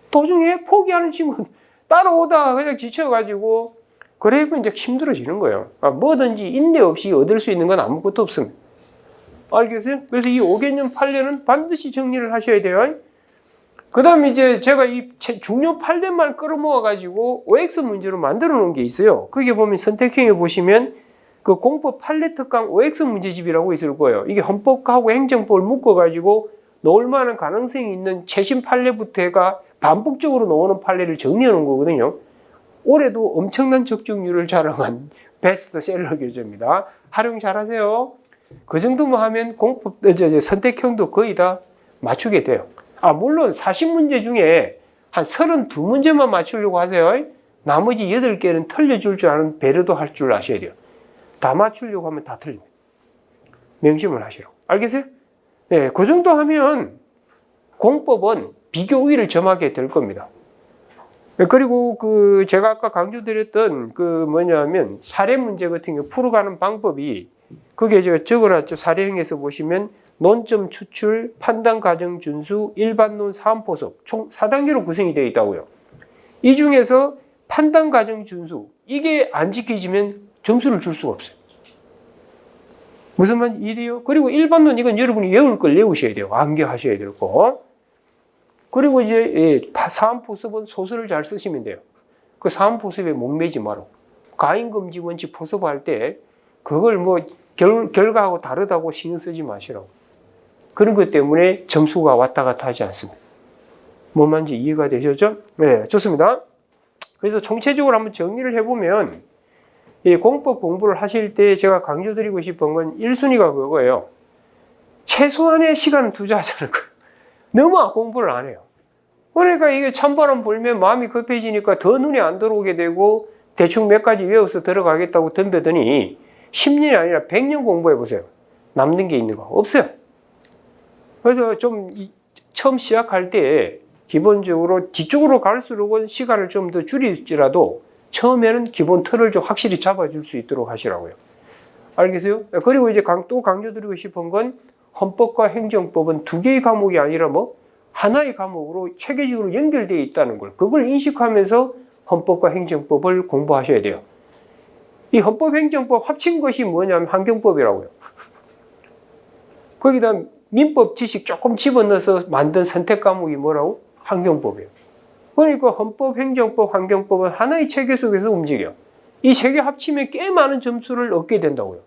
도중에 포기하는 친구는 따라오다가 그냥 지쳐가지고 그러면 이제 힘들어지는 거예요. 뭐든지 인내 없이 얻을 수 있는 건 아무것도 없습니다. 알겠어요? 그래서 이 5개년 판례는 반드시 정리를 하셔야 돼요. 그 다음에 이제 제가 이 중요 판례만 끌어모아가지고 OX 문제로 만들어 놓은 게 있어요. 거기 보면 선택형에 보시면 그 공법 판례 특강 OX 문제집이라고 있을 거예요. 이게 헌법하고 행정법을 묶어가지고 넣을 만한 가능성이 있는 최신 판례부터 해가 반복적으로 나오는 판례를 정리해 놓은 거거든요. 올해도 엄청난 적중률을 자랑한 베스트셀러 교재입니다. 활용 잘하세요. 그 정도만 하면 선택형도 거의 다 맞추게 돼요. 물론 40문제 중에 한 32문제만 맞추려고 하세요. 나머지 8개는 틀려줄 줄 아는 배려도 할 줄 아셔야 돼요. 다 맞추려고 하면 다 틀립니다. 명심을 하시라고. 알겠어요? 네, 그 정도 하면 공법은 비교 우위를 점하게 될 겁니다. 그리고 제가 아까 강조드렸던 뭐냐면 사례 문제 같은 거 풀어가는 방법이 그게 제가 적어놨죠. 사례형에서 보시면 논점 추출, 판단 과정 준수, 일반론 사안포석 총 4단계로 구성이 되어 있다고요. 이 중에서 판단 과정 준수 이게 안 지켜지면 점수를 줄 수가 없어요. 무슨 말이에요? 그리고 일반론 이건 여러분이 외울 걸 외우셔야 돼요. 암기하셔야 될 거. 그리고 이제 사안포섭은 소설을 잘 쓰시면 돼요. 그 사안포섭에 목매지 마라. 가인금지 원칙 포섭할 때 그걸 결과하고 다르다고 신경 쓰지 마시라고. 그런 것 때문에 점수가 왔다 갔다 하지 않습니다. 뭔 말인지 이해가 되셨죠? 네, 좋습니다. 그래서 총체적으로 한번 정리를 해보면 이 공법 공부를 하실 때 제가 강조드리고 싶은 건 1순위가 그거예요. 최소한의 시간을 투자하자는 거예요. 너무 공부를 안 해요. 그러니까 이게 찬바람 불면 마음이 급해지니까 더 눈에 안 들어오게 되고 대충 몇 가지 외워서 들어가겠다고 덤벼더니 10년이 아니라 100년 공부해보세요. 남는 게 있는 거 없어요. 그래서 좀 처음 시작할 때 기본적으로 뒤쪽으로 갈수록은 시간을 좀 더 줄일지라도 처음에는 기본 틀을 좀 확실히 잡아줄 수 있도록 하시라고요. 알겠어요? 그리고 이제 또 강조드리고 싶은 건 헌법과 행정법은 두 개의 과목이 아니라 하나의 과목으로 체계적으로 연결되어 있다는 걸 그걸 인식하면서 헌법과 행정법을 공부하셔야 돼요. 이 헌법행정법 합친 것이 뭐냐면 환경법이라고요. 거기다 민법 지식 조금 집어넣어서 만든 선택 과목이 뭐라고? 환경법이에요. 그러니까 헌법, 행정법, 환경법은 하나의 체계 속에서 움직여. 이 세 개 합치면 꽤 많은 점수를 얻게 된다고요.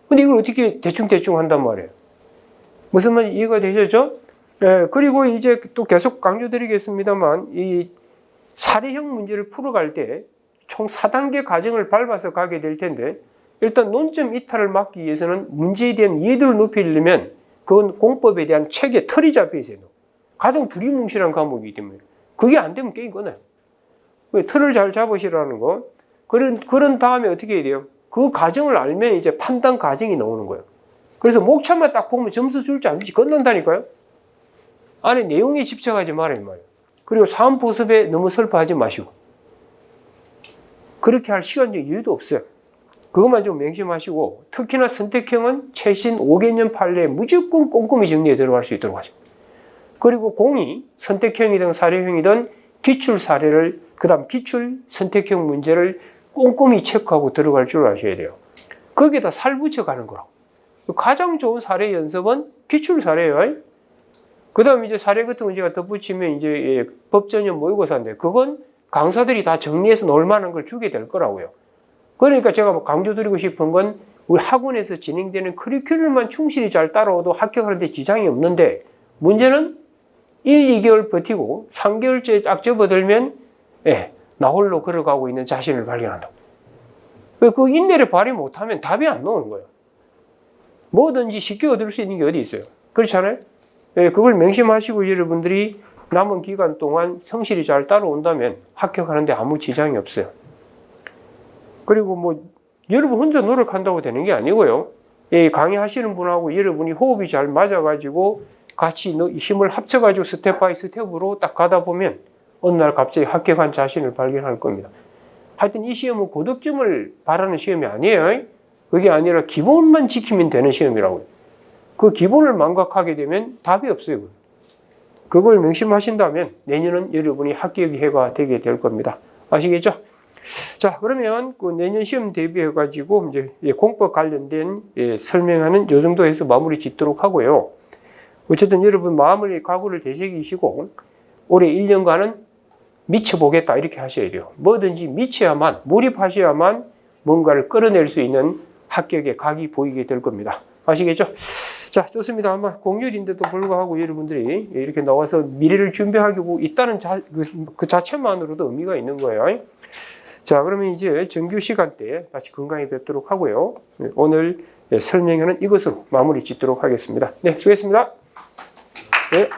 근데 이걸 어떻게 대충 한단 말이에요. 무슨 말인지 이해가 되셨죠? 그리고 이제 또 계속 강조드리겠습니다만, 이 사례형 문제를 풀어갈 때 총 4단계 과정을 밟아서 가게 될 텐데, 일단 논점 이탈을 막기 위해서는 문제에 대한 이해도를 높이려면 그건 공법에 대한 체계, 틀이 잡혀 있어요. 가장 두리뭉실한 과목이기 때문에. 그게 안 되면 게임 끝나요. 틀을 잘 잡으시라는 거. 그런 다음에 어떻게 해야 돼요? 그 과정을 알면 이제 판단 과정이 나오는 거예요. 그래서 목차만 딱 보면 점수 줄지 안 줄지 끝난다니까요. 안에 내용에 집착하지 말아요, 말이에요. 그리고 사원 보습에 너무 슬퍼하지 마시고. 그렇게 할 시간적 여유도 없어요. 그것만 좀 명심하시고, 특히나 선택형은 최신 5개년 판례에 무조건 꼼꼼히 정리해 들어갈 수 있도록 하죠. 그리고 공이 선택형이든 사례형이든 기출 사례를, 그 다음 기출 선택형 문제를 꼼꼼히 체크하고 들어갈 줄 아셔야 돼요. 거기에다 살 붙여가는 거라고. 가장 좋은 사례 연습은 기출 사례예요. 그 다음에 이제 사례 같은 거 제가 덧붙이면 이제 법전형 모의고사인데, 그건 강사들이 다 정리해서 넣을 만한 걸 주게 될 거라고요. 그러니까 제가 강조드리고 싶은 건 우리 학원에서 진행되는 커리큘럼만 충실히 잘 따라오도 합격하는 데 지장이 없는데, 문제는 1, 2개월 버티고 3개월째 쫙 접어들면 나 홀로 걸어가고 있는 자신을 발견한다고. 그 인내를 발휘 못하면 답이 안 나오는 거예요. 뭐든지 쉽게 얻을 수 있는 게 어디 있어요. 그렇잖아요. 그걸 명심하시고 여러분들이 남은 기간 동안 성실히 잘 따라온다면 합격하는데 아무 지장이 없어요. 그리고 뭐 여러분 혼자 노력한다고 되는 게 아니고요. 강의하시는 분하고 여러분이 호흡이 잘 맞아가지고 같이 힘을 합쳐가지고 스텝 바이 스텝으로 딱 가다 보면 어느 날 갑자기 합격한 자신을 발견할 겁니다. 하여튼 이 시험은 고득점을 바라는 시험이 아니에요. 그게 아니라 기본만 지키면 되는 시험이라고요. 그 기본을 망각하게 되면 답이 없어요. 그걸 명심하신다면 내년은 여러분이 합격의 해가 되게 될 겁니다. 아시겠죠? 자, 그러면 그 내년 시험 대비해가지고 이제 공법 관련된 설명하는 요 정도 해서 마무리 짓도록 하고요. 어쨌든 여러분 마음을 각오를 되새기시고 올해 1년간은 미쳐보겠다 이렇게 하셔야 돼요. 뭐든지 미쳐야만, 몰입하셔야만 뭔가를 끌어낼 수 있는 합격의 각이 보이게 될 겁니다. 아시겠죠? 자, 좋습니다. 아마 공휴일인데도 불구하고 여러분들이 이렇게 나와서 미래를 준비하고 있다는 그 자체만으로도 의미가 있는 거예요. 자, 그러면 이제 정규 시간 때 다시 건강히 뵙도록 하고요. 오늘 설명회는 이것으로 마무리 짓도록 하겠습니다. 네, 수고했습니다. 네.